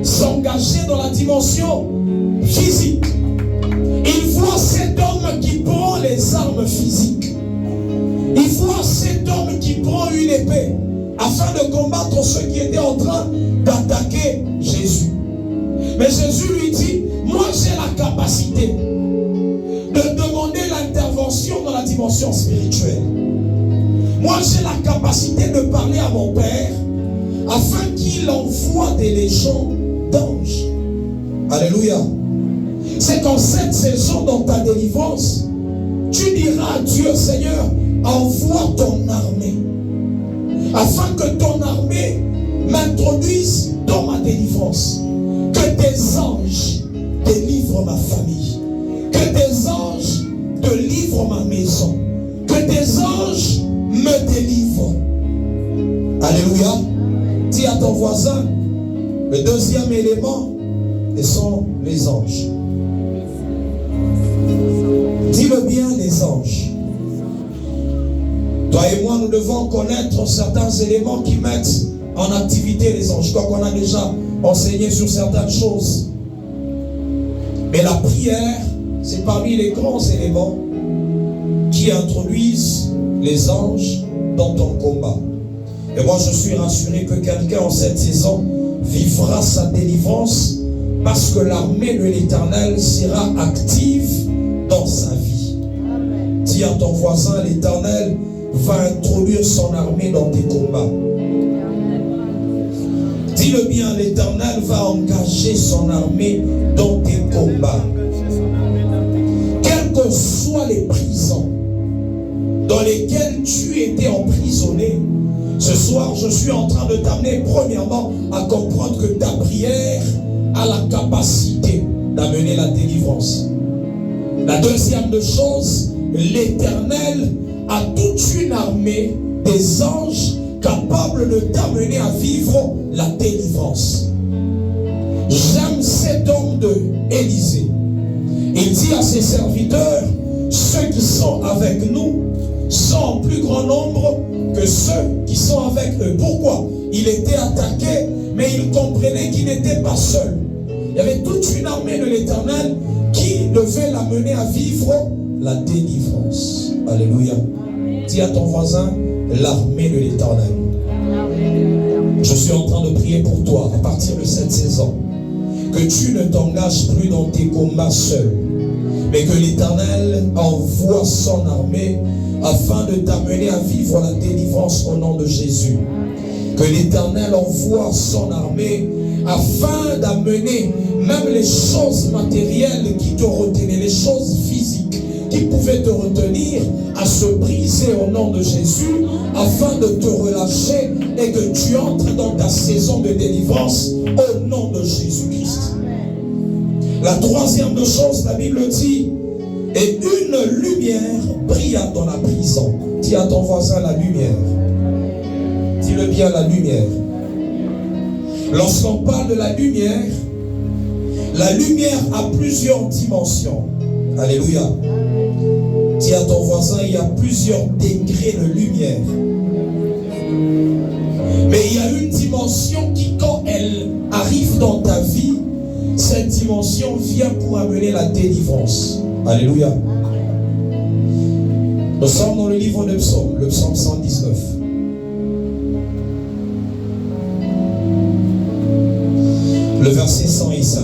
Speaker 3: s'engager dans la dimension physique. Il voit cet homme qui prend les armes physiques. Il voit cet homme qui prend une épée afin de combattre ceux qui étaient en train d'attaquer Jésus. Mais Jésus lui dit, moi j'ai la capacité de demander l'intervention dans la dimension spirituelle. Moi j'ai la capacité de parler à mon Père afin qu'il envoie des légions d'anges. Alléluia. C'est qu'en cette saison dans ta délivrance, tu diras à Dieu, Seigneur, envoie ton armée afin que ton armée m'introduise dans ma délivrance. Que tes anges délivrent ma famille. Que tes anges délivrent ma maison. Que tes anges me délivrent. Alléluia. Dis à ton voisin, le deuxième élément, ce sont les anges. Dis-le bien, les anges. Toi et moi, nous devons connaître certains éléments qui mettent en activité les anges. Je crois qu'on a déjà enseigné sur certaines choses. Mais la prière, c'est parmi les grands éléments qui introduisent les anges dans ton combat. Et moi, je suis rassuré que quelqu'un en cette saison vivra sa délivrance parce que l'armée de l'Éternel sera active dans sa vie. Amen. Dis à ton voisin, l'Éternel va introduire son armée dans tes combats. Dis-le bien, l'Éternel va engager son armée dans tes combats. Quelles que soient les prisons dans lesquelles tu étais emprisonné, ce soir, je suis en train de t'amener premièrement à comprendre que ta prière a la capacité d'amener la délivrance. La deuxième de choses, l'Éternel a toute une armée des anges capables de t'amener à vivre la délivrance. J'aime cet homme de Élysée. Il dit à ses serviteurs, ceux qui sont avec nous sont en plus grand nombre que ceux qui sont avec eux. Pourquoi? Il était attaqué, mais il comprenait qu'il n'était pas seul. Il y avait toute une armée de l'Éternel qui devait l'amener à vivre la délivrance. Alléluia. Dis à ton voisin, l'armée de l'Éternel. Je suis en train de prier pour toi à partir de cette saison. Que tu ne t'engages plus dans tes combats seul, mais que l'Éternel envoie son armée afin de t'amener à vivre la délivrance au nom de Jésus. Que l'Éternel envoie son armée afin d'amener même les choses matérielles qui te retenaient, les choses physiques qui pouvaient te retenir, à se briser au nom de Jésus, afin de te relâcher et que tu entres dans ta saison de délivrance au nom de Jésus-Christ. La troisième de chose, la Bible dit, et une lumière brilla dans la prison. Dis à ton voisin, la lumière. Dis-le bien, la lumière. Lorsqu'on parle de la lumière La lumière a plusieurs dimensions. Alléluia. Dis à ton voisin, il y a plusieurs degrés de lumière. Mais il y a une dimension qui, quand elle arrive dans ta vie, cette dimension vient pour amener la délivrance. Alléluia. Nous sommes dans le livre de Psaume, le psaume 119. Le verset 105.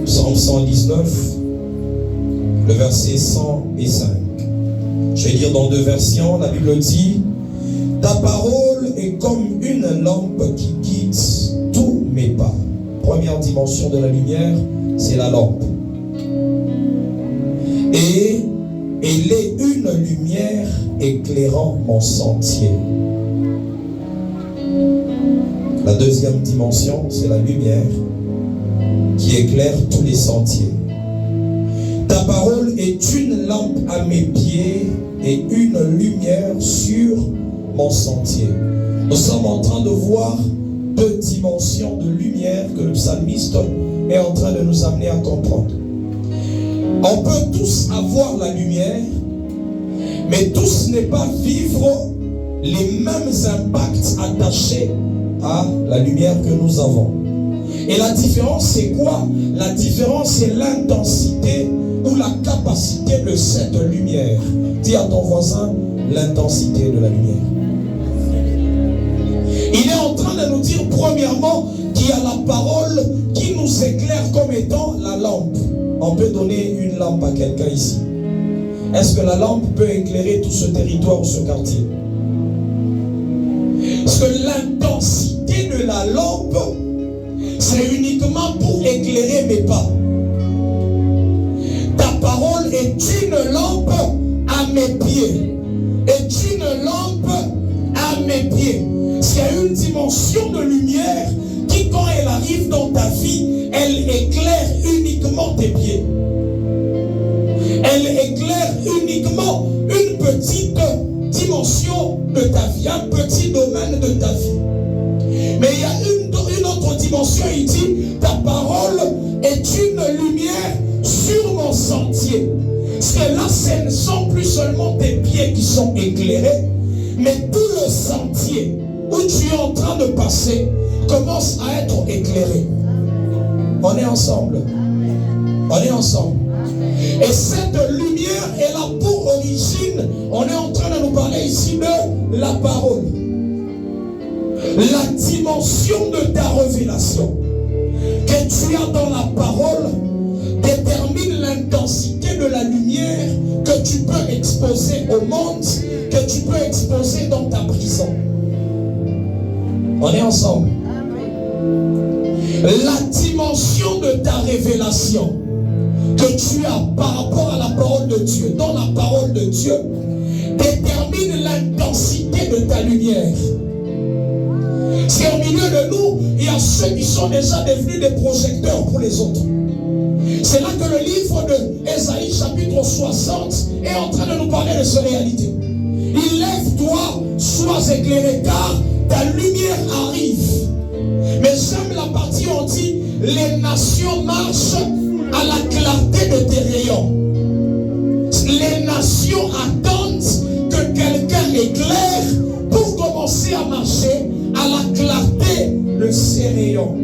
Speaker 3: Psaume 119, le verset 105. Je vais lire dans deux versions. La Bible dit: ta parole est comme une lampe qui guide tous mes pas. Première dimension de la lumière, c'est la lampe. Et elle est une lumière éclairant mon sentier. La deuxième dimension, c'est la lumière qui éclaire tous les sentiers. Ta parole est une lampe à mes pieds et une lumière sur mon sentier. Nous sommes en train de voir deux dimensions de lumière que le psalmiste est en train de nous amener à comprendre. On peut tous avoir la lumière, mais tous n'est pas vivre les mêmes impacts attachés à la lumière que nous avons. Et la différence, c'est quoi? La différence, c'est l'intensité ou la capacité de cette lumière. Dis à ton voisin, l'intensité de la lumière. Il est en train de nous dire, premièrement, qu'il y a la parole qui nous éclaire comme étant la lampe. On peut donner une lampe à quelqu'un ici. Est-ce que la lampe peut éclairer tout ce territoire ou ce quartier? Parce que l'intensité de la lampe, c'est uniquement pour éclairer mes pas. Ta parole est une lampe à mes pieds. Est une lampe à mes pieds. Il y a une dimension de lumière qui, quand elle arrive dans ta vie, elle éclaire uniquement tes pieds. Elle éclaire uniquement une petite dimension de ta vie, un petit domaine de ta vie. Mais il y a une autre dimension, il dit, ta parole est une lumière sur mon sentier. Parce que là, ce ne sont plus seulement tes pieds qui sont éclairés, mais tout le sentier où tu es en train de passer commence à être éclairé. On est ensemble. On est ensemble. Et cette lumière est là pour origine. On est en train de nous parler ici de la parole. La dimension de ta révélation que tu as dans la parole détermine l'intensité de la lumière que tu peux exposer au monde, que tu peux exposer dans ta prison. On est ensemble. La dimension de ta révélation que tu as par rapport à la parole de Dieu, dans la parole de Dieu, détermine l'intensité de ta lumière. C'est au milieu de nous, il y a ceux qui sont déjà devenus des projecteurs pour les autres. C'est là que le livre de Ésaïe chapitre 60 est en train de nous parler de cette réalité. Il lève-toi, sois éclairé, car ta lumière arrive. Mais j'aime la partie où on dit, les nations marchent à la clarté de tes rayons. Les nations attendent que quelqu'un éclaire pour commencer à marcher à la clarté de ses rayons.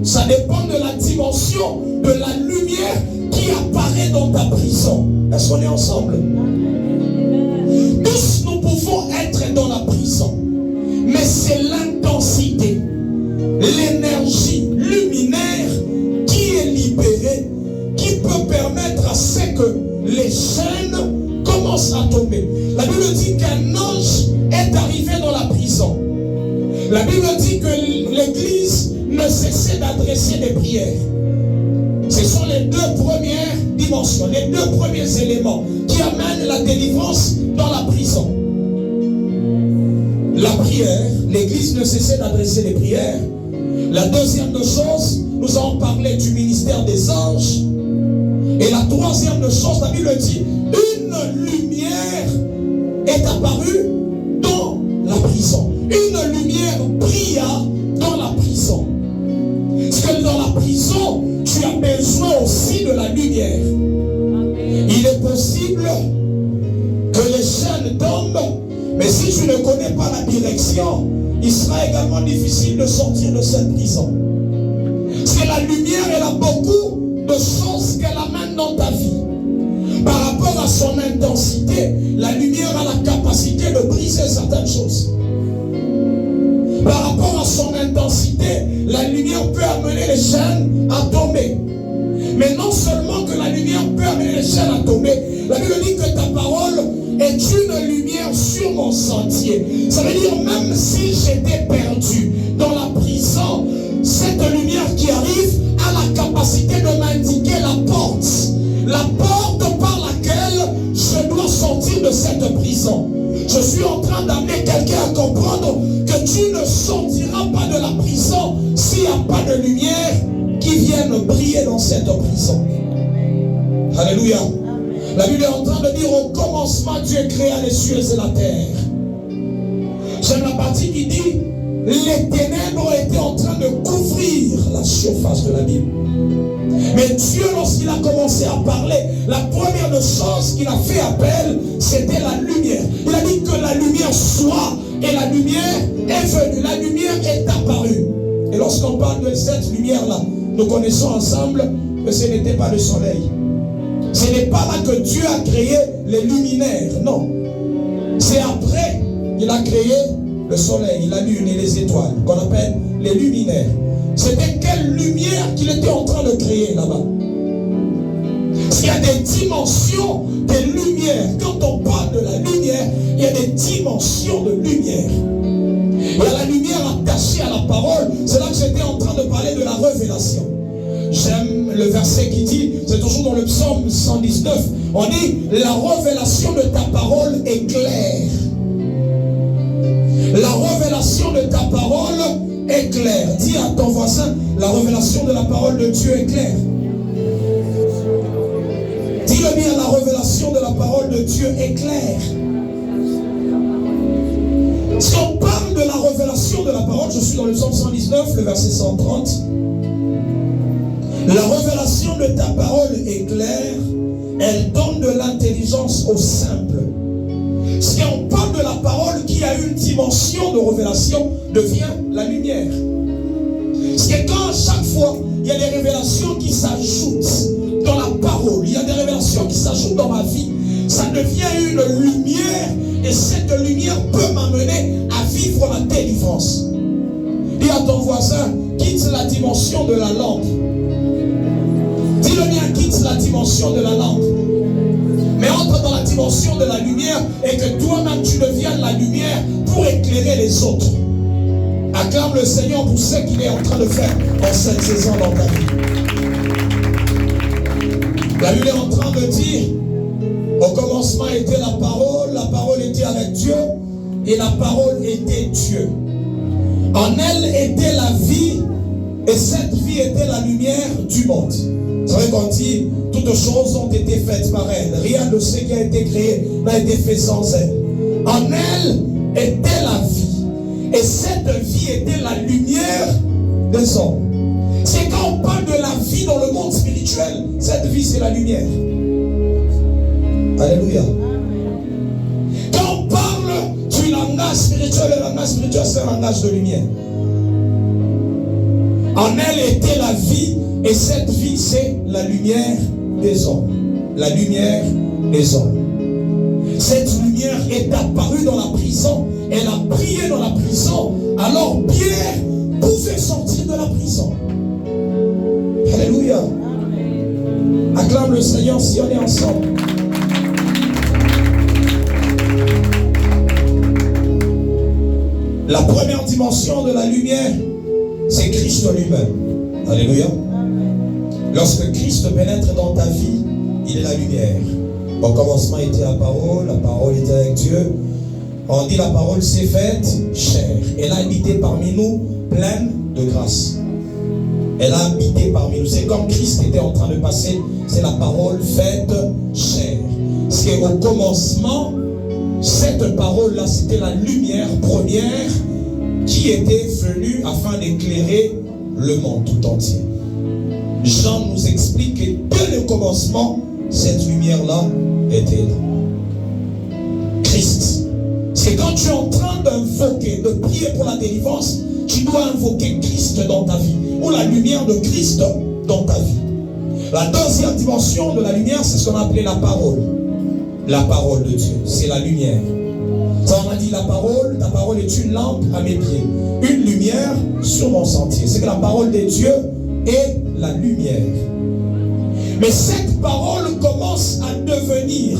Speaker 3: Ça dépend de la dimension de la lumière qui apparaît dans ta prison. Est-ce qu'on est ensemble? Tous nous pouvons être dans la prison, mais c'est l'intensité, l'énergie luminaire qui est libérée, qui peut permettre à ce que les chaînes commencent à tomber. La Bible dit qu'un ange est arrivé dans la prison. La Bible dit que l'Église ne cessait d'adresser des prières. Ce sont les deux premières dimensions, les deux premiers éléments qui amènent la délivrance dans la prison. La prière, l'Église ne cessait d'adresser les prières. La deuxième chose, nous avons parlé du ministère des anges. Et la troisième chose, la Bible dit, une lumière est apparue dans la prison. Une lumière brilla dans la prison. Parce que dans la prison, tu as besoin aussi de la lumière. Il est possible que les chaînes tombent, mais si tu ne connais pas la direction, il sera également difficile de sortir de cette prison. Parce que la lumière, elle a beaucoup de choses qu'elle amène dans ta vie. Par rapport à son intensité, la lumière a la capacité de briser certaines choses. Par rapport à son intensité, la lumière peut amener les chaînes à tomber. Mais non seulement que la lumière peut amener les chaînes à tomber, la Bible dit que ta parole est une lumière sur mon sentier. Ça veut dire même si j'étais perdu dans la prison, cette lumière qui arrive a la capacité de m'indiquer la porte par laquelle je dois sortir de cette prison. Je suis en train d'amener quelqu'un à comprendre que tu ne sortiras pas de la prison s'il n'y a pas de lumière qui vienne briller dans cette prison. Alléluia. La Bible est en train de dire au commencement Dieu créa les cieux et la terre. J'aime la partie qui dit les ténèbres étaient en train de couvrir la surface de la Bible. Mais Dieu, lorsqu'il a commencé à parler, la première des choses qu'il a fait appel, c'était la lumière. Il a dit que la lumière soit, et la lumière est venue, la lumière est apparue. Et lorsqu'on parle de cette lumière-là, nous connaissons ensemble que ce n'était pas le soleil. Ce n'est pas là que Dieu a créé les luminaires, non. C'est après qu'il a créé le soleil, la lune et les étoiles, qu'on appelle les luminaires. C'était quelle lumière qu'il était en train de créer là-bas? Parce qu'il y a des dimensions de lumière. Quand on parle de la lumière, il y a des dimensions de lumière. Il y a la lumière attachée à la parole. C'est là que j'étais en train de parler de la révélation. J'aime le verset qui dit, c'est toujours dans le psaume 119, on dit, la révélation de ta parole est claire. La révélation de ta parole est claire. Dis à ton voisin, la révélation de la parole de Dieu est claire. Dis-le bien, la révélation de la parole de Dieu est claire. Si on parle de la révélation de la parole, je suis dans le psaume 119, le verset 130. La révélation de ta parole est claire, elle donne de l'intelligence aux simples. Si on parle de la parole qui a une dimension de révélation, devient la lumière. Parce que quand chaque fois, il y a des révélations qui s'ajoutent dans la parole, il y a des révélations qui s'ajoutent dans ma vie, ça devient une lumière, et cette lumière peut m'amener à vivre la délivrance. Dis à ton voisin, quitte la dimension de la lampe. Dis-le bien, quitte la dimension de la lampe. Mais entre dans la dimension de la lumière et que toi-même tu deviennes la lumière pour éclairer les autres. Acclame le Seigneur pour ce qu'il est en train de faire en cette saison dans ta vie. La Bible est en train de dire, au commencement était la parole était avec Dieu et la parole était Dieu. En elle était la vie et cette vie était la lumière du monde. Vous savez qu'on dit, toutes choses ont été faites par elle. Rien de ce qui a été créé n'a été fait sans elle. En elle était la vie. Et cette vie était la lumière des hommes. C'est quand on parle de la vie dans le monde spirituel, cette vie c'est la lumière. Alléluia. Quand on parle du langage spirituel, le langage spirituel c'est un langage de lumière. En elle était la vie. Et cette vie, c'est la lumière des hommes. La lumière des hommes. Cette lumière est apparue dans la prison. Elle a brillé dans la prison. Alors Pierre pouvait sortir de la prison. Alléluia. Acclame le Seigneur si on est ensemble. La première dimension de la lumière, c'est Christ lui-même. Alléluia. Lorsque Christ pénètre dans ta vie, il est la lumière. Au commencement était la parole était avec Dieu. On dit la parole s'est faite chair. Elle a habité parmi nous pleine de grâce. Elle a habité parmi nous. C'est comme Christ était en train de passer, c'est la parole faite chair. Parce qu'au commencement, cette parole-là, c'était la lumière première qui était venue afin d'éclairer le monde tout entier. Jean nous explique que dès le commencement, cette lumière-là était là. Christ. C'est quand tu es en train d'invoquer, de prier pour la délivrance, tu dois invoquer Christ dans ta vie, ou la lumière de Christ dans ta vie. La deuxième dimension de la lumière, c'est ce qu'on a appelé la parole. La parole de Dieu, c'est la lumière. Ça, on a dit la parole, ta parole est une lampe à mes pieds, une lumière sur mon sentier. C'est que la parole de Dieu est la lumière. Mais cette parole commence à devenir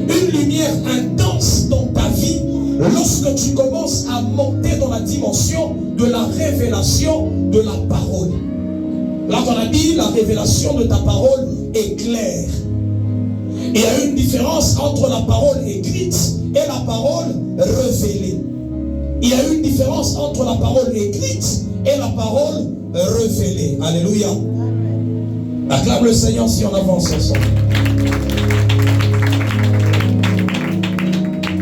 Speaker 3: une lumière intense dans ta vie lorsque tu commences à monter dans la dimension de la révélation de la parole. Là, on a dit, la révélation de ta parole est claire. Il y a une différence entre la parole écrite et la parole révélée. Il y a une différence entre la parole écrite et la parole révélée. Alléluia. Acclame le Seigneur si on avance ensemble.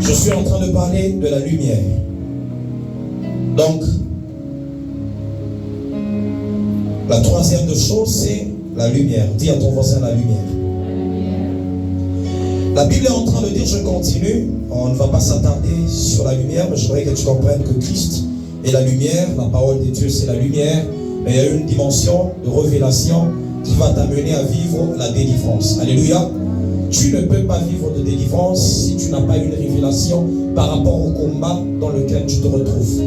Speaker 3: Je suis en train de parler de la lumière. Donc, la troisième chose, c'est la lumière. Dis à ton voisin la lumière. La Bible est en train de dire, je continue, on ne va pas s'attarder sur la lumière, mais je voudrais que tu comprennes que Christ est la lumière, la parole de Dieu c'est la lumière, mais il y a une dimension de révélation qui va t'amener à vivre la délivrance. Alléluia. Tu ne peux pas vivre de délivrance si tu n'as pas une révélation par rapport au combat dans lequel tu te retrouves.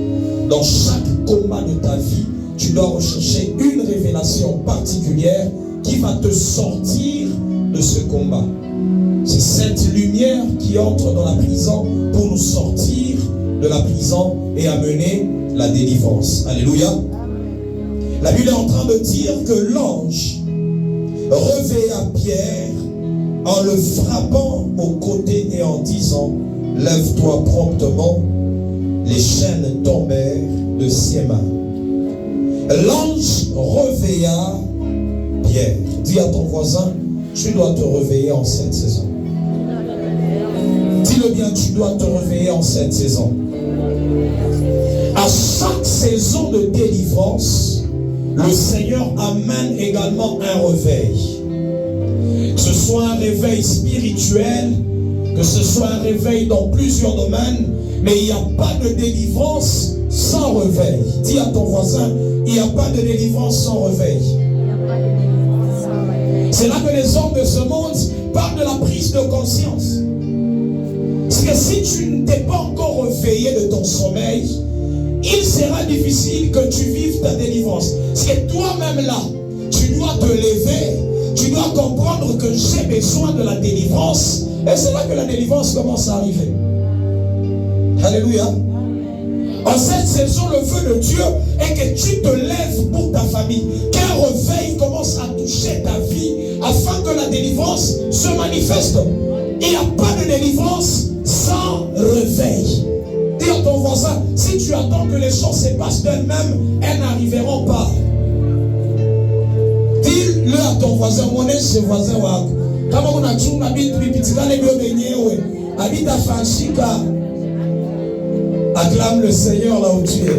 Speaker 3: Dans chaque combat de ta vie, tu dois rechercher une révélation particulière qui va te sortir de ce combat. C'est cette lumière qui entre dans la prison pour nous sortir de la prison et amener la délivrance. Alléluia. La Bible est en train de dire que l'ange réveilla Pierre en le frappant au côté et en disant, lève-toi promptement. Les chaînes tombèrent de ses mains. L'ange réveilla Pierre. Dis à ton voisin, tu dois te réveiller en cette saison. Dis-le bien, tu dois te réveiller en cette saison. À chaque saison de délivrance, le Seigneur amène également un réveil. Que ce soit un réveil spirituel, que ce soit un réveil dans plusieurs domaines, mais il n'y a pas de délivrance sans réveil. Dis à ton voisin, il n'y a pas de délivrance sans réveil. C'est là que les hommes de ce monde parlent de la prise de conscience. Parce que si tu ne t'es pas encore réveillé de ton sommeil, il sera difficile que tu vives ta délivrance. Parce que toi-même là, tu dois te lever, tu dois comprendre que j'ai besoin de la délivrance. Et c'est là que la délivrance commence à arriver. Alléluia. En cette saison, le vœu de Dieu est que tu te lèves pour ta famille. Qu'un réveil commence à toucher ta vie afin que la délivrance se manifeste. Il n'y a pas de délivrance sans réveil. Dis à ton voisin, si tu attends que les choses se passent d'elles-mêmes, elles n'arriveront pas. Dis-le à ton voisin, mon est ce voisin. Comme on a dit, on habite à Fanchika. Acclame le Seigneur là où tu es.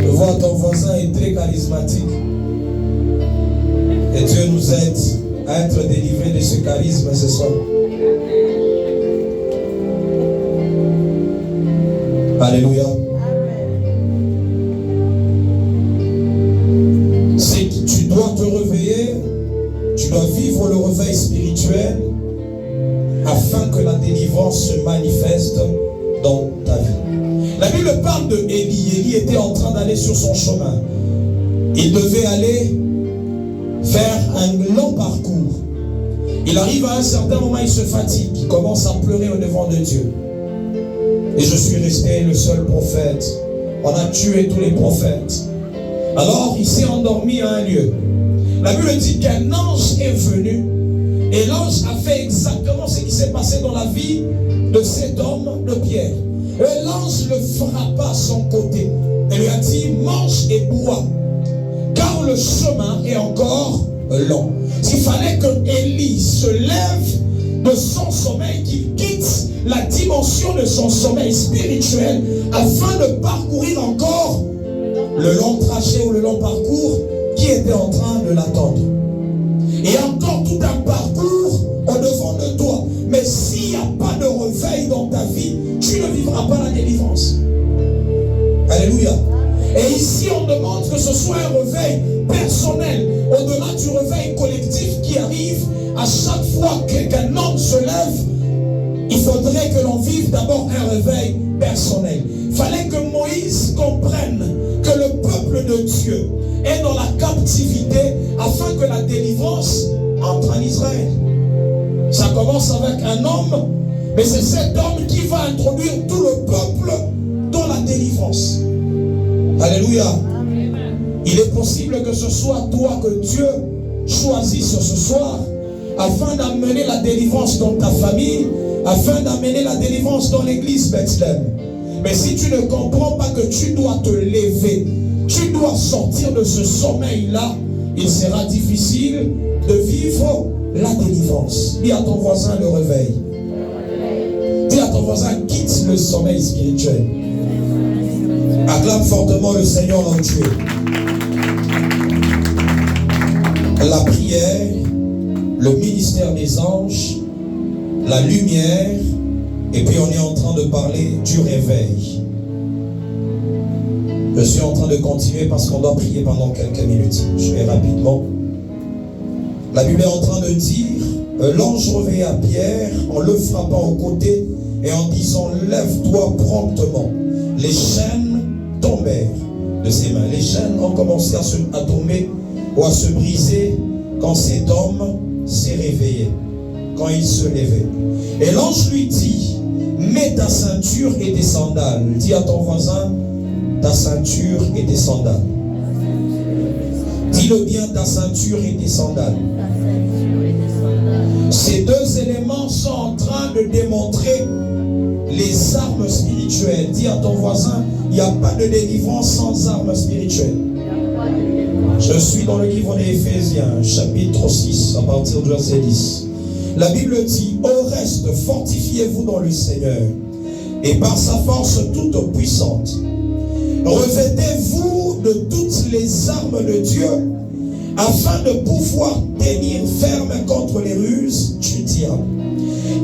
Speaker 3: Je vois ton voisin est très charismatique. Et Dieu nous aide à être délivrés de ce charisme ce soir. Alléluia. C'est que tu dois te réveiller, tu dois vivre le réveil spirituel afin que la délivrance se manifeste dans ta vie. La Bible parle de Élie. Élie était en train d'aller sur son chemin. Il devait aller faire un long parcours. Il arrive à un certain moment, il se fatigue, il commence à pleurer au devant de Dieu. Et je suis resté le seul prophète. On a tué tous les prophètes. Alors il s'est endormi à un lieu. La Bible dit qu'un ange est venu. Et l'ange a fait exactement ce qui s'est passé dans la vie de cet homme de Pierre. Et l'ange le frappa à son côté et lui a dit, mange et bois, car le chemin est encore long. Il fallait que Élie se lève de son sommeil, qu'il quitte la dimension de son sommeil spirituel afin de parcourir encore le long trajet ou le long parcours qui était en train de l'attendre. Et encore tout un parcours au-devant de toi. Mais s'il n'y a pas de réveil dans ta vie, tu ne vivras pas la délivrance. Alléluia. Et ici, on demande que ce soit un réveil personnel, au-delà du réveil collectif qui arrive à chaque fois qu'un homme se lève. Il faudrait que l'on vive d'abord un réveil personnel. Il fallait que Moïse comprenne que le peuple de Dieu est dans la captivité afin que la délivrance entre en Israël. Ça commence avec un homme, mais c'est cet homme qui va introduire tout le peuple dans la délivrance. Alléluia. Amen. Il est possible que ce soit toi que Dieu choisisse ce soir afin d'amener la délivrance dans ta famille, afin d'amener la délivrance dans l'église Bethléem. Mais si tu ne comprends pas que tu dois te lever, tu dois sortir de ce sommeil-là, il sera difficile de vivre la délivrance. Dis à ton voisin le réveil. Dis à ton voisin, quitte le sommeil spirituel. Acclame fortement le Seigneur dans Dieu. La prière, le ministère des anges, la lumière, et puis on est en train de parler du réveil. Je suis en train de continuer parce qu'on doit prier pendant quelques minutes. Je vais rapidement. La Bible est en train de dire, l'ange réveilla Pierre en le frappant au côté et en disant, lève-toi promptement. Les chaînes tombèrent de ses mains. Les chaînes ont commencé à tomber ou à se briser quand cet homme s'est réveillé, quand il se levait. Et l'ange lui dit, mets ta ceinture et tes sandales. Dis à ton voisin, ta ceinture et tes sandales. Dis-le bien, ta ceinture et tes sandales. Ces deux éléments sont en train de démontrer les armes spirituelles. Dis à ton voisin, il n'y a pas de délivrance sans armes spirituelles. Je suis dans le livre des Éphésiens, chapitre 6, à partir du verset 10. La Bible dit, au reste, fortifiez-vous dans le Seigneur, et par sa force toute puissante, revêtez-vous de toutes les armes de Dieu, afin de pouvoir tenir ferme contre les ruses du diable.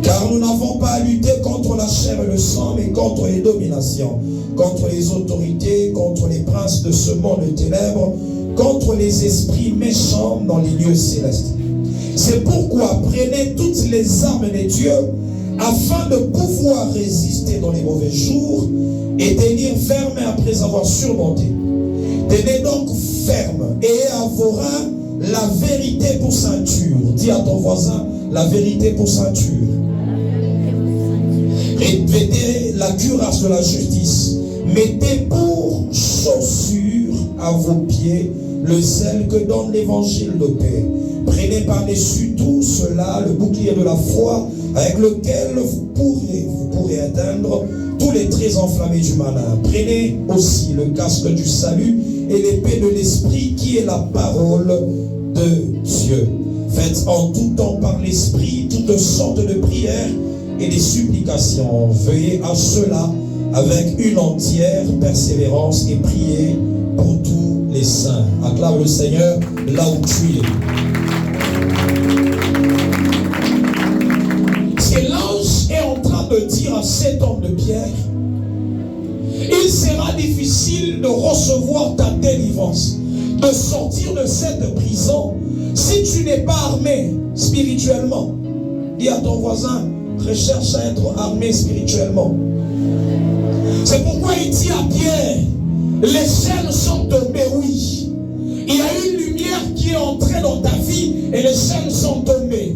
Speaker 3: Car nous n'avons pas à lutter contre la chair et le sang, mais contre les dominations, contre les autorités, contre les princes de ce monde de ténèbres, contre les esprits méchants dans les lieux célestes. C'est pourquoi prenez toutes les armes de Dieu, afin de pouvoir résister dans les mauvais jours et tenir ferme après avoir surmonté. Tenez donc ferme et à vos reins la vérité pour ceinture. Dis à ton voisin, la vérité pour ceinture. Revêtez la cuirasse de la justice. Mettez pour chaussure à vos pieds le zèle que donne l'évangile de paix. Prenez par-dessus tout cela le bouclier de la foi avec lequel vous pourrez atteindre tous les traits enflammés du malin. Prenez aussi le casque du salut et l'épée de l'esprit qui est la parole de Dieu. Faites en tout temps par l'esprit toutes sortes de prières et des supplications. Veuillez à cela avec une entière persévérance et priez pour tous les saints. Acclame le Seigneur là où tu es. C'est l'ange est en train de dire à cet homme de Pierre, il sera difficile de recevoir ta délivrance, de sortir de cette prison si tu n'es pas armé spirituellement. Dis à ton voisin, recherche à être armé spirituellement. C'est pourquoi il dit à Pierre, les chaînes sont tombées, oui. Il y a une lumière qui est entrée dans ta vie et les chaînes sont tombées.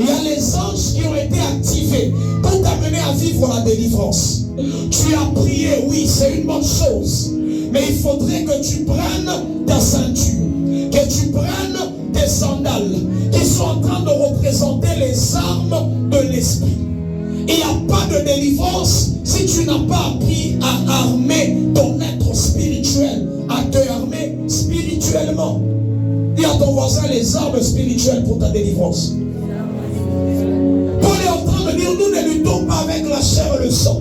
Speaker 3: Il y a les anges qui ont été activés pour t'amener à vivre la délivrance. Tu as prié, oui, c'est une bonne chose. Mais il faudrait que tu prennes ta ceinture, que tu prennes tes sandales, qui sont en train de représenter les armes de l'esprit. Il n'y a pas de délivrance si tu n'as pas appris à armer ton être spirituel, à te armer spirituellement. Dis à ton voisin les armes spirituelles pour ta délivrance. Paul est en train de dire, nous ne luttons pas avec la chair et le sang.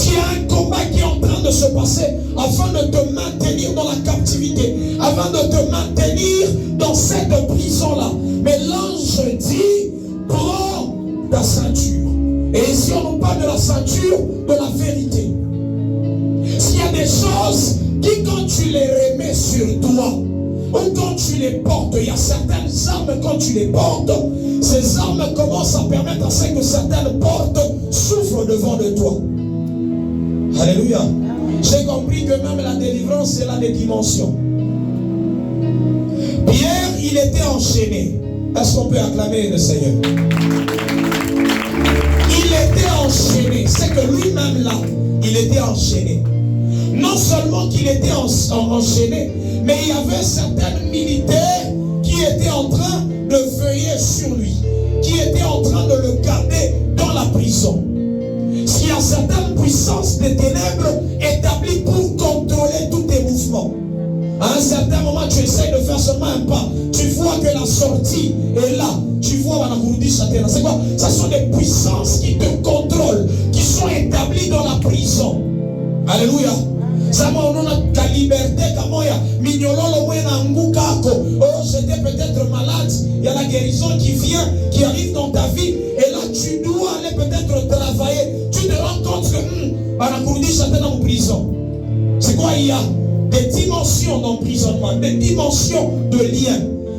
Speaker 3: S'il y a un combat qui est en train de se passer afin de te maintenir dans la captivité, afin de te maintenir dans cette prison-là, mais l'ange dit, prends ta ceinture. Et ici on nous parle de la ceinture de la vérité. S'il y a des choses qui, quand tu les remets sur toi, ou quand tu les portes, il y a certaines armes, quand tu les portes, ces armes commencent à permettre à ce que certaines portes souffrent devant de toi. Alléluia. J'ai compris que même la délivrance, c'est là des dimensions. Pierre, il était enchaîné. Est-ce qu'on peut acclamer le Seigneur? Il était enchaîné. C'est que lui-même là, il était enchaîné. Non seulement qu'il était enchaîné, mais il y avait certains militaires qui étaient en train de veiller sur lui, qui étaient en train de le garder dans la prison. S'il y a certaines puissances des ténèbres établies pour contrôler tous tes mouvements, à un certain moment, tu essaies de faire seulement un pas. Tu vois que la sortie est là. Tu vois, c'est quoi? Ce sont des puissances qui te contrôlent, qui sont établies dans la prison. Alléluia. Ça m'a la liberté, comment il y a mignolo oh, j'étais peut-être malade. Il y a la guérison qui vient, qui arrive dans ta vie. Et là, tu dois aller peut-être travailler. Tu te rends compte que dans prison. C'est quoi il y a? Des dimensions d'emprisonnement, des dimensions de lien.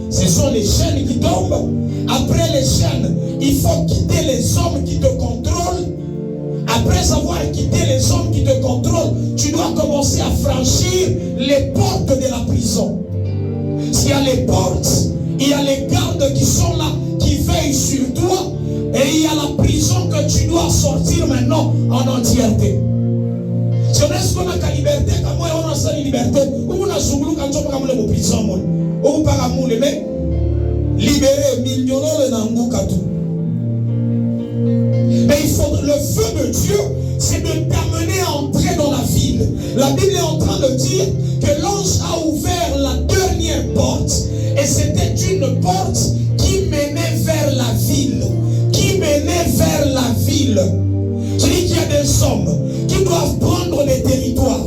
Speaker 3: Ce sont les chaînes qui tombent. Après les chaînes, il faut quitter les hommes qui te contrôlent. Après avoir quitté les hommes qui te contrôlent, tu dois commencer à franchir les portes de la prison. S'il y a les portes, il y a les gardes qui sont là, qui veillent sur toi. Et il y a la prison que tu dois sortir maintenant en entièreté. Si on est-ce qu'on a la liberté, quand on a sa liberté, ou on a souboulou quand on a la prison, ou on a mais libérer, millions de nangou katou. Mais il faut, le feu de Dieu, c'est de t'amener à entrer dans la ville. La Bible est en train de dire que l'ange a ouvert la dernière porte, et c'était une porte qui menait vers la ville. Qui menait vers la ville. Je dis qu'il y a des hommes qui doivent prendre les territoires,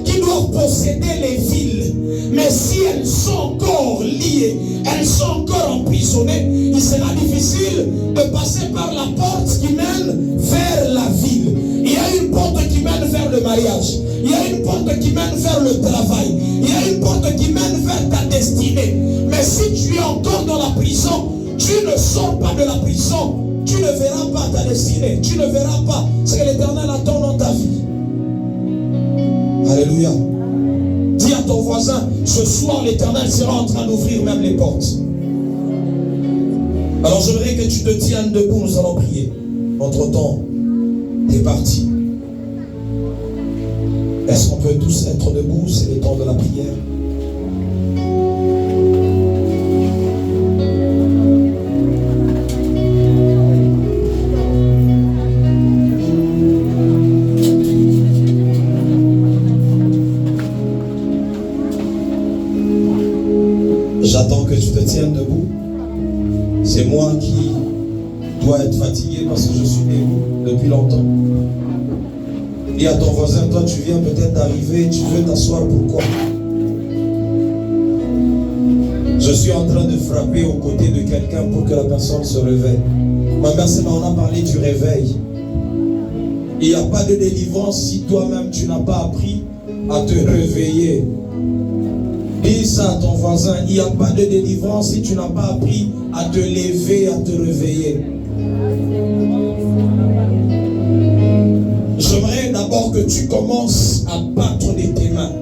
Speaker 3: qui doivent posséder les villes. Mais si elles sont encore liées, elles sont encore emprisonnées, il sera difficile de passer par la porte qui mène vers la ville. Il y a une porte qui mène vers le mariage. Il y a une porte qui mène vers le travail. Il y a une porte qui mène vers ta destinée. Mais si tu es encore dans la prison, tu ne sors pas de la prison. Tu ne verras pas ta destinée. Tu ne verras pas ce que l'Éternel attend dans ta vie. Alléluia. Dis à ton voisin, ce soir l'Éternel sera en train d'ouvrir même les portes. Alors j'aimerais que tu te tiennes debout, nous allons prier. Notre temps est parti. Est-ce qu'on peut tous être debout? C'est le temps de la prière. J'attends que tu te tiennes debout. C'est moi qui dois être fatigué parce que je suis debout depuis longtemps. Dis à ton voisin, toi tu viens peut-être d'arriver, tu veux t'asseoir, pourquoi? Je suis en train de frapper aux côtés de quelqu'un pour que la personne se réveille. Ma mère, on a parlé du réveil. Il n'y a pas de délivrance si toi-même tu n'as pas appris à te réveiller. Dis ça à ton voisin, il n'y a pas de délivrance si tu n'as pas appris à te lever, à te réveiller. J'aimerais d'abord que tu commences à battre de tes mains.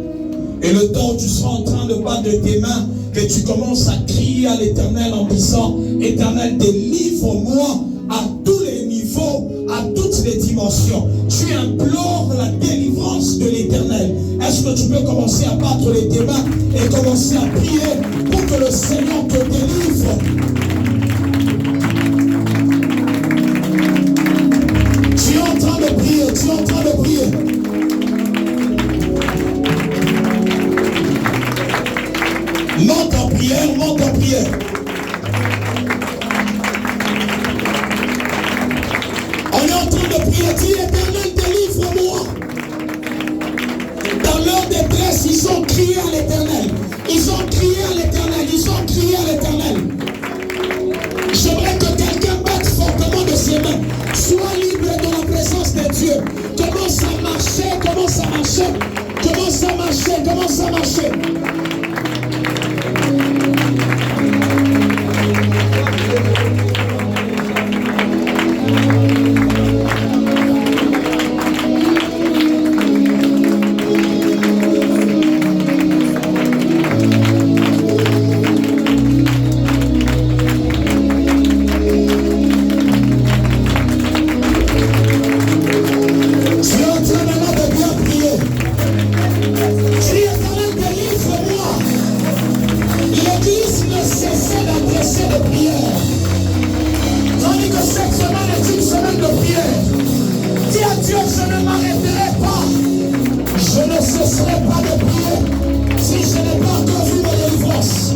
Speaker 3: Et le temps où tu seras en train de battre de tes mains, que tu commences à crier à l'Éternel en disant, Éternel, délivre-moi à tous les niveaux, à toutes les dimensions. Tu implores la délivrance de l'Éternel. Est-ce que tu peux commencer à battre tes mains et commencer à prier pour que le Seigneur te délivre? Tu es en train de prier, tu es en train de prier. Monte en prière, monte en prière. On est en train de prier, dis Éternel, délivre-moi. prière. Tandis que cette semaine est une semaine de prière. Dis à Dieu, je ne m'arrêterai pas. Je ne cesserai pas de prier si je n'ai pas encore vu ma délivrance.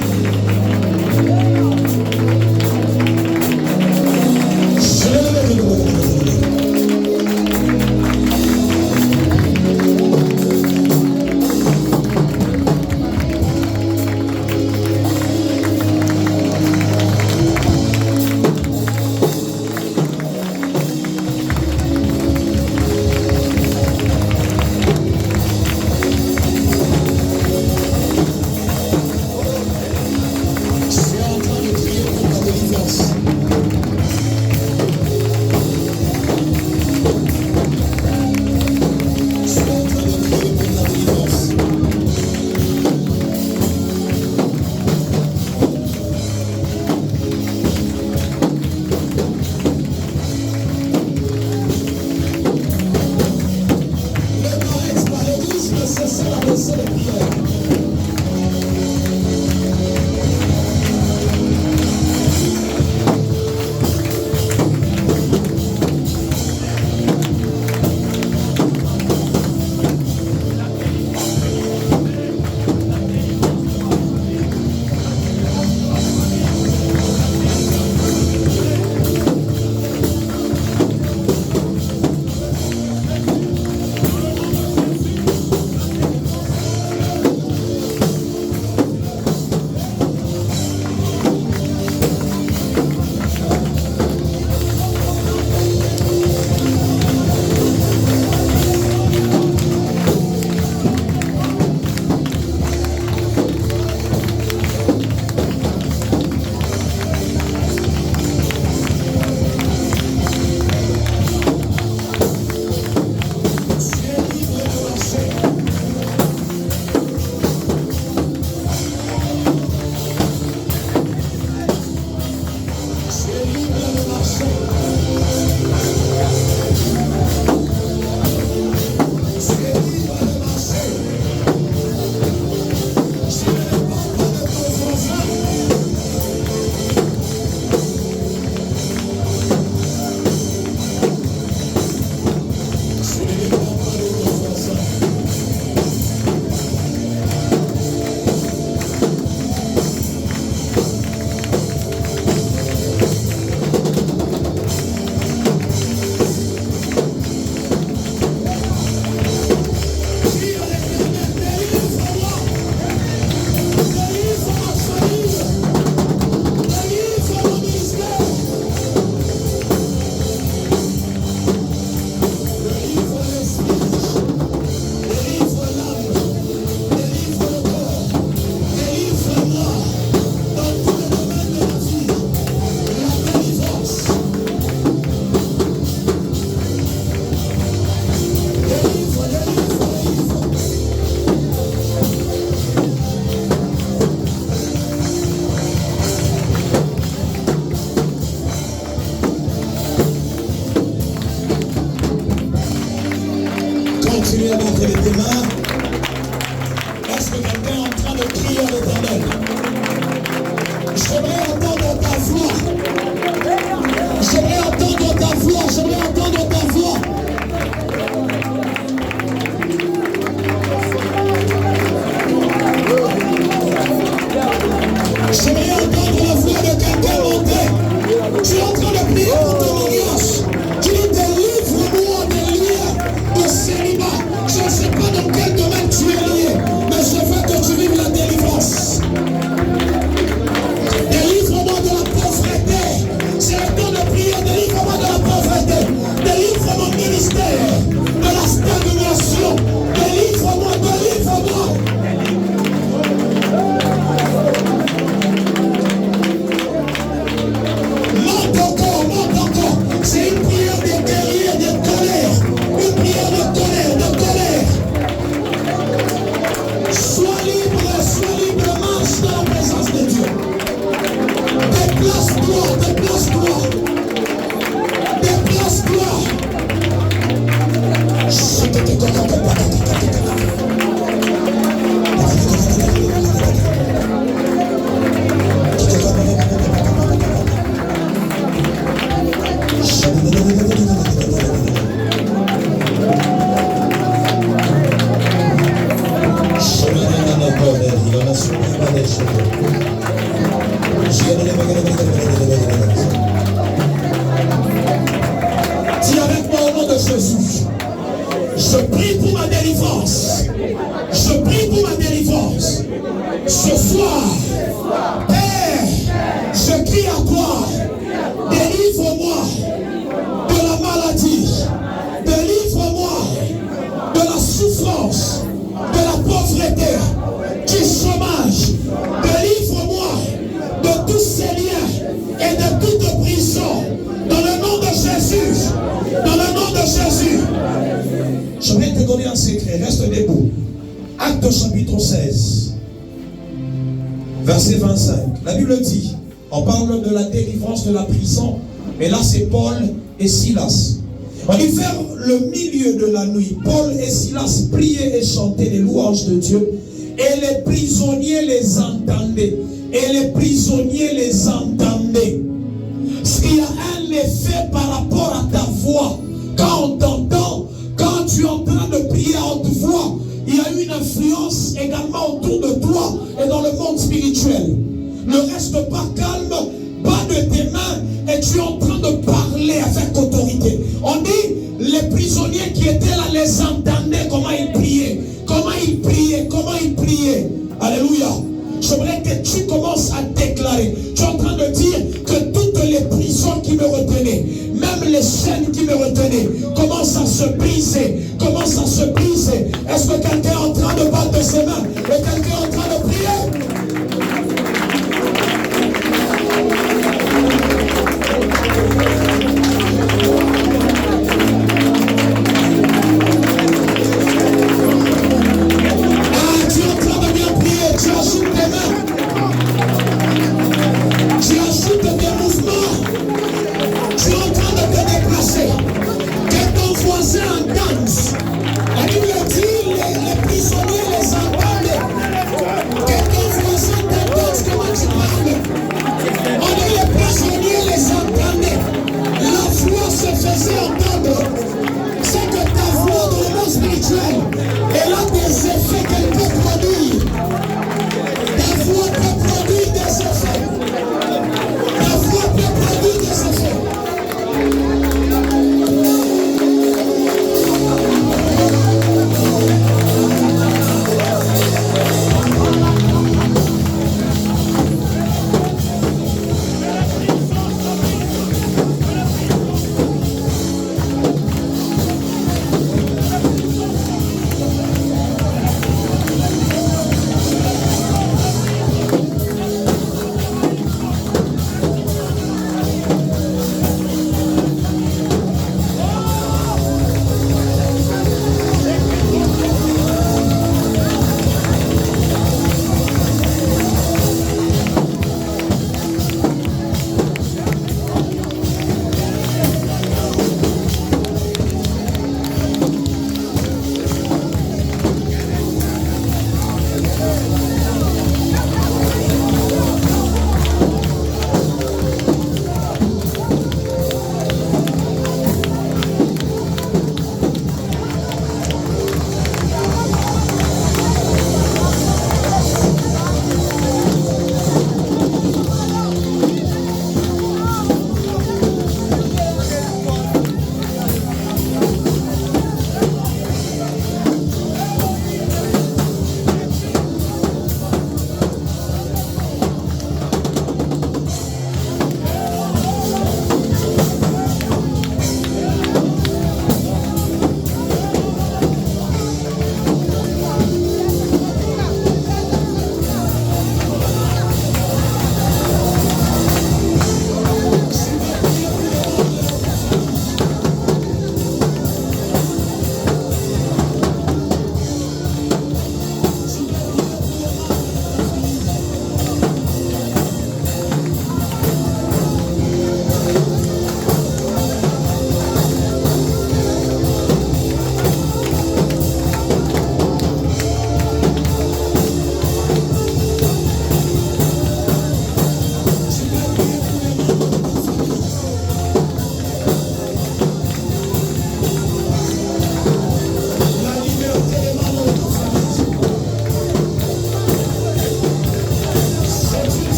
Speaker 3: Continuez à montrer les mains. Est-ce que quelqu'un est en train de crier à l'Éternel? J'aimerais entendre ta voix. J'aimerais entendre ta voix. J'aimerais entendre ta voix. J'aimerais entendre la voix de quelqu'un monter. Tu es en train de prier pour ton alliance. Tu dis délivre-moi des liens de célibat. Je ne sais pas dans quel domaine tu es lié, mais je veux que tu vives la délivrance. Délivre-moi Dis avec moi au nom de Jésus. Je prie pour ma délivrance. Je prie pour ma délivrance. Ce soir, Père, je crie à toi. Délivre-moi de la maladie. Délivre-moi de la souffrance, de la pauvreté, du chômage. Délivre-moi de tous ces liens et de toute prison. Dans le nom de Jésus. Dans le nom de Jésus. Je vais te donner un secret. Reste debout. Acte chapitre 16. Verset 25. La Bible dit, on parle de la délivrance de la prison, mais là c'est Paul et Silas. On dit vers le milieu de la nuit, Paul et Silas priaient et chantaient les louanges de Dieu, et les prisonniers les entendaient. Et les prisonniers les entendaient. Ce qui a un effet par rapport à ta voix. Quand on t'entend, quand tu es en train de prier à haute voix, il y a une influence également autour de toi et dans le monde spirituel. Ne reste pas calme, bas de tes mains et tu es en train de parler avec autorité. On dit, les prisonniers qui étaient là les entendaient comment ils priaient. Comment ils priaient, comment ils priaient. Alléluia. J'aimerais que tu commences à déclarer. Tu es en train de dire que toutes les prisons qui me retenaient, même les chaînes qui me retenaient, commencent à se briser. Commencent à se briser. Est-ce que quelqu'un est en train de battre ses mains et quelqu'un est en train de prier? La Bible dit, les prisonniers les entendent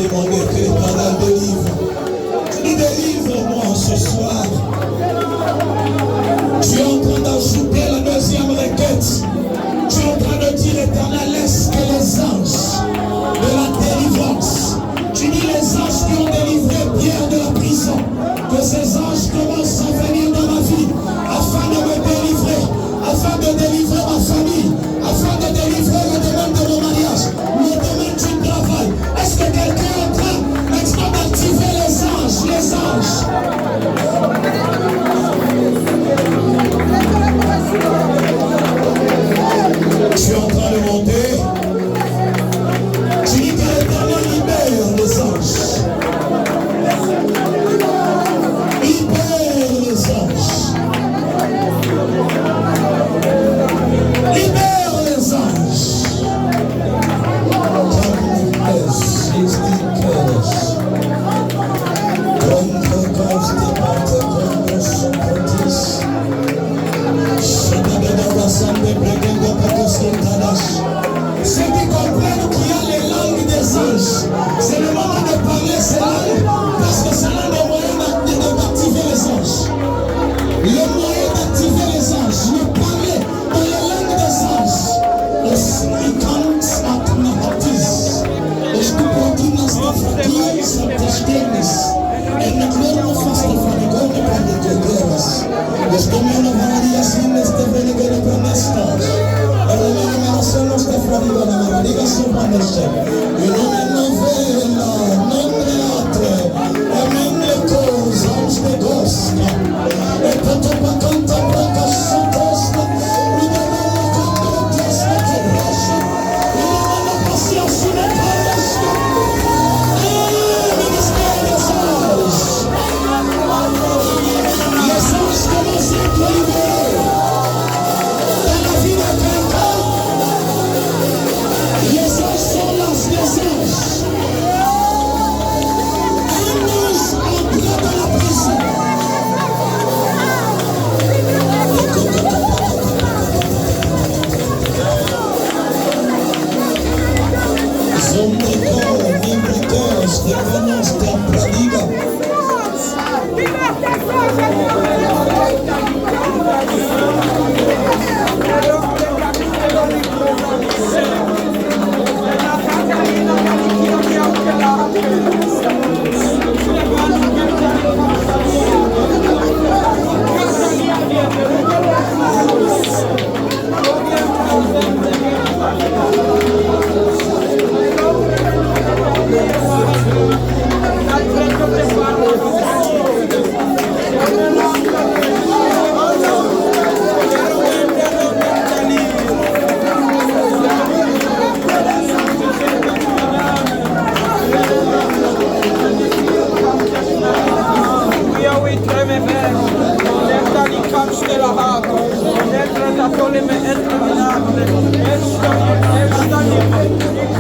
Speaker 3: demander que l'Éternel délivre. Tu délivre-moi ce soir. Tu es en train d'ajouter la deuxième requête. Tu es en train de dire, Éternel, laisse que les anges de la délivrance, tu dis les anges qui ont délivré Pierre de la prison, que ces anges commencent à venir dans ma vie, afin de me délivrer, afin de délivrer ma famille, afin de délivrer le domaine de mon mariage, le domaine du travail. Est-ce que quelqu'un est en train maintenant d'activer les anges, les anges? Tu es en train de monter. Tu dis que l'Éternel libère les anges. Libère les anges. Libère les anges. Ceux qui comprennent qu'il y a les langues des anges, c'est le moment de parler ces langues, parce que c'est l'un des moyens d'activer les anges. Le moyen d'activer les anges, de parler dans les langues des anges.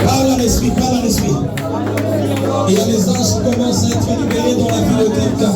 Speaker 3: Parle en esprit, parle en esprit. Il y a les anges qui commencent à être libérés dans la vie de quelqu'un.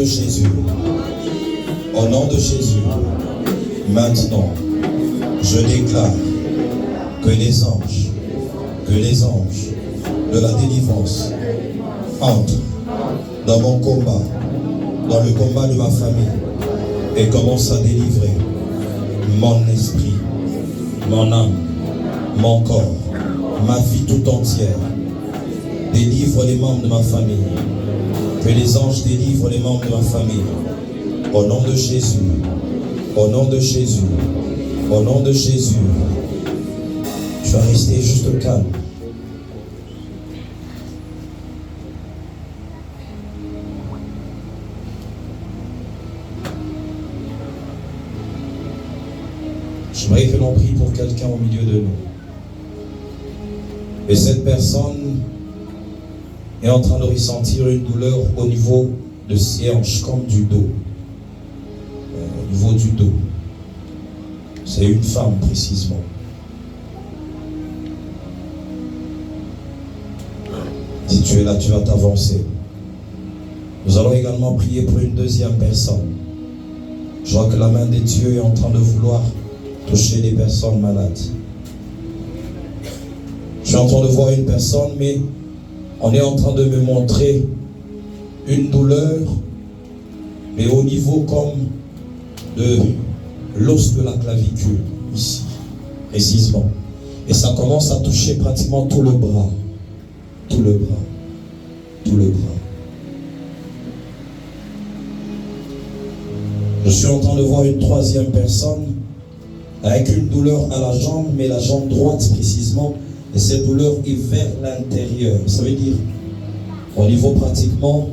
Speaker 1: Jésus. Au nom de Jésus. Maintenant, je déclare que les anges de la délivrance entrent dans mon combat, dans le combat de ma famille, et commencent à délivrer mon esprit, mon âme, mon corps, ma vie tout entière. Délivre les membres de ma famille. Que les anges délivrent les membres de ma famille. Au nom de Jésus. Au nom de Jésus. Au nom de Jésus. Tu vas rester juste calme. J'aimerais que l'on prie pour quelqu'un au milieu de nous. Et cette personne est en train de ressentir une douleur au niveau de ses hanches, comme du dos. Au niveau du dos. C'est une femme précisément. Si tu es là, tu vas t'avancer. Nous allons également prier pour une deuxième personne. Je vois que la main de Dieu est en train de vouloir toucher les personnes malades. Je suis en train de voir une personne, mais on est en train de me montrer une douleur, mais au niveau comme de l'os de la clavicule, ici, précisément. Et ça commence à toucher pratiquement tout le bras. Tout le bras. Tout le bras. Je suis en train de voir une troisième personne avec une douleur à la jambe, mais la jambe droite précisément. Et cette douleur est vers l'intérieur. Ça veut dire au niveau pratiquement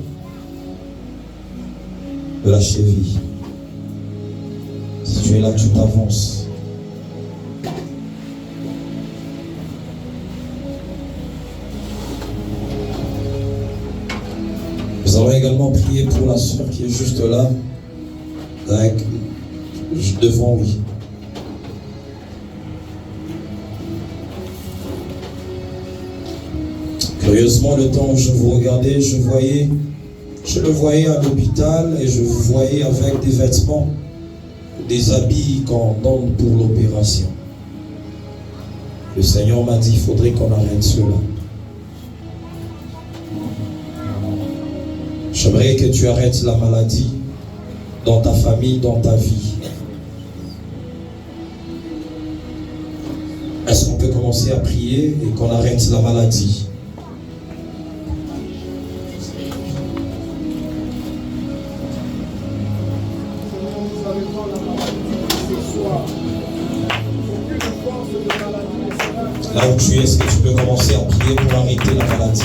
Speaker 1: de la cheville. Si tu es là, tu t'avances. Nous allons également prier pour la soeur qui est juste là, avec, devant lui. Curieusement, le temps où je vous regardais, je le voyais à l'hôpital et je vous voyais avec des vêtements, des habits qu'on donne pour l'opération. Le Seigneur m'a dit, il faudrait qu'on arrête cela. J'aimerais que tu arrêtes la maladie dans ta famille, dans ta vie. Est-ce qu'on peut commencer à prier et qu'on arrête la maladie? Là où tu es, est-ce que tu peux commencer à prier pour arrêter la maladie?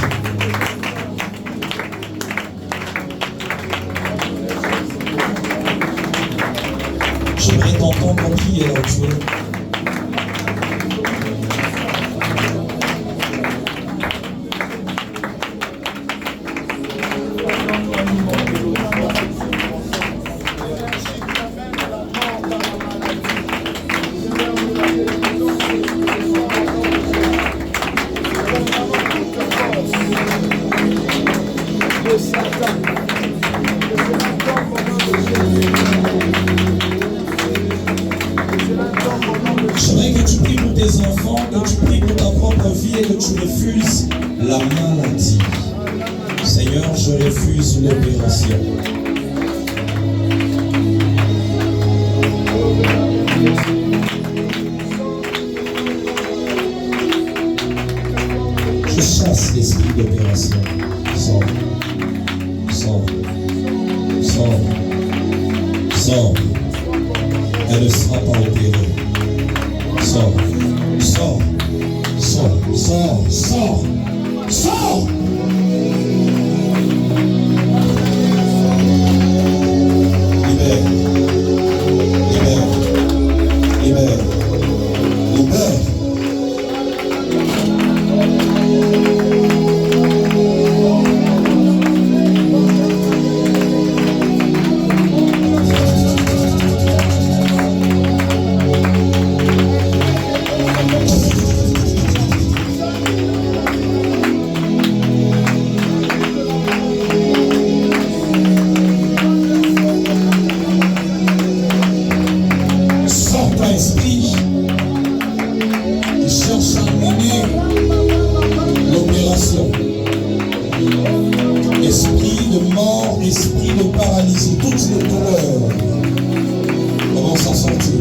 Speaker 1: J'aimerais t'entendre prier là où tu es. J'aimerais que tu pries pour tes enfants, que tu pries pour ta propre vie et que tu refuses la maladie. Seigneur, je refuse l'opération. Je chasse l'esprit d'opération. Sors. Sors. Sors. Sors. Elle ne sera pas opérée. Sors. Sors. Sors. Sors. Sors. Sors. Libère. Libère. Libère. Libère.
Speaker 3: esprit qui cherche à mener l'opération. Esprit de mort, esprit de paralysie, toutes les douleurs, comment s'en sortir?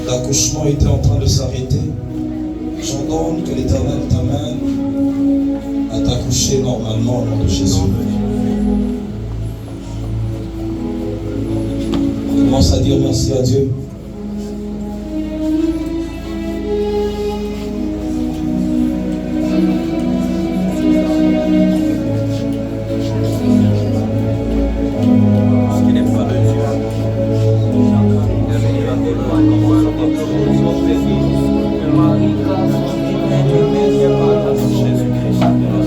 Speaker 3: L'accouchement était en train de s'arrêter, j'ordonne que l'Éternel t'amène à t'accoucher normalement au nom de Jésus. On commence à dire merci à Dieu.
Speaker 4: Jésus-Christ.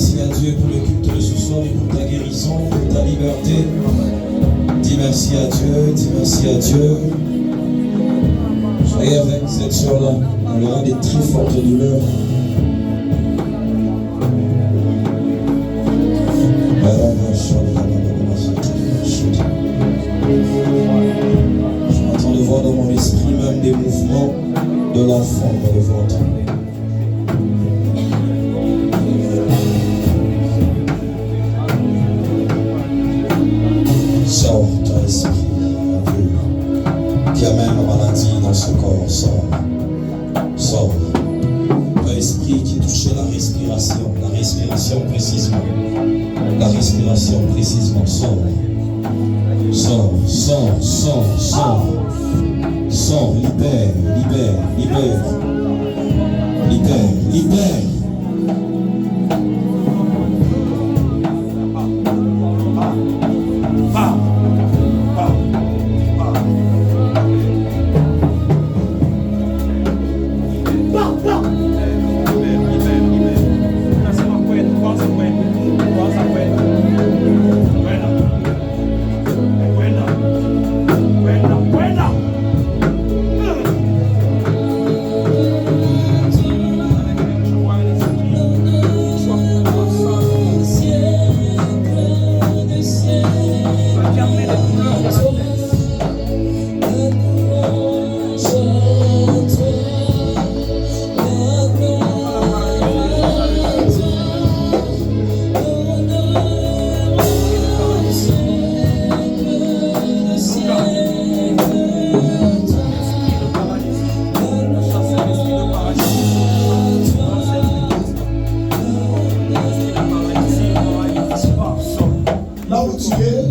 Speaker 1: merci à Dieu pour le culte de ce soir et pour ta guérison, pour ta liberté. Dis merci à Dieu, dis merci à Dieu. Soyez avec cette soeur-là, elle aura des très fortes douleurs. Je m'attends de voir dans mon esprit même des mouvements de l'enfant dans le ventre. Sors ton esprit, Dieu, qui amène la maladie dans ce corps, sors. Sors. Un esprit qui touchait la respiration précisément. La respiration précisément, sors. Sors, sors, sors, sors. Sors, libère, libère, libère. Libère, libère.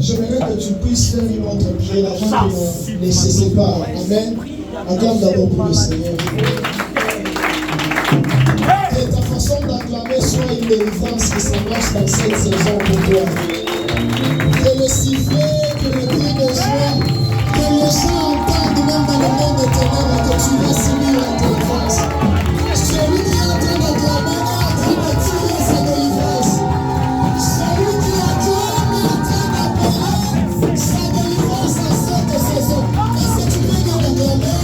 Speaker 2: J'aimerais que tu puisses faire une autre prière avant que nous ne se séparent. Amen. Acclame d'abord pour le Seigneur. Que ta façon d'acclamer soit une délivrance qui s'engage dans cette saison pour toi. Que le sifflet, que le cri de joie, que les gens entendent même dans le monde de ténèbres que tu vas subir la délivrance. Celui qui est en train d'acclamer est en train de tirer sa délivrance. Celui qui acclame est en train d'appeler sa délivrance à cette saison. Est-ce que tu peux bien l'acclamer?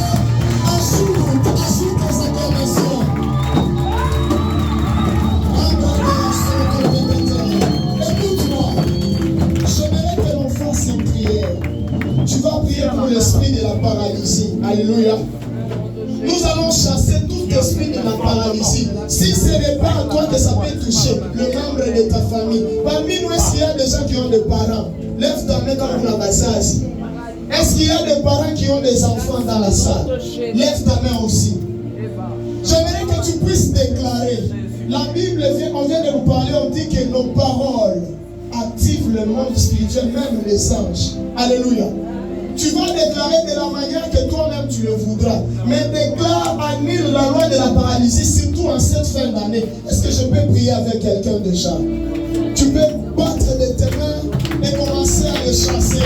Speaker 2: Ajoute tes acclamations. Écoute-moi, j'aimerais que l'on fasse une prière. Tu vas prier pour l'esprit de la paralysie. Alléluia. Nous allons chasser tout esprit de la paralysie. Si ce n'est pas à toi que ça peut toucher, le membre de ta famille. Parmi nous, est-ce qu'il y a des gens qui ont des parents? Lève ta main comme on a passage. Est-ce qu'il y a des parents qui ont des enfants dans la salle? Lève ta main aussi. J'aimerais que tu puisses déclarer. La Bible vient, on vient de nous parler, on dit que nos paroles activent le monde spirituel, même les anges. Alléluia. Tu vas déclarer de la manière que toi-même tu le voudras. Mais déclare, annule la loi de la paralysie, surtout en cette fin d'année. Est-ce que je peux prier avec quelqu'un déjà? Tu peux battre de tes mains et commencer à le chasser.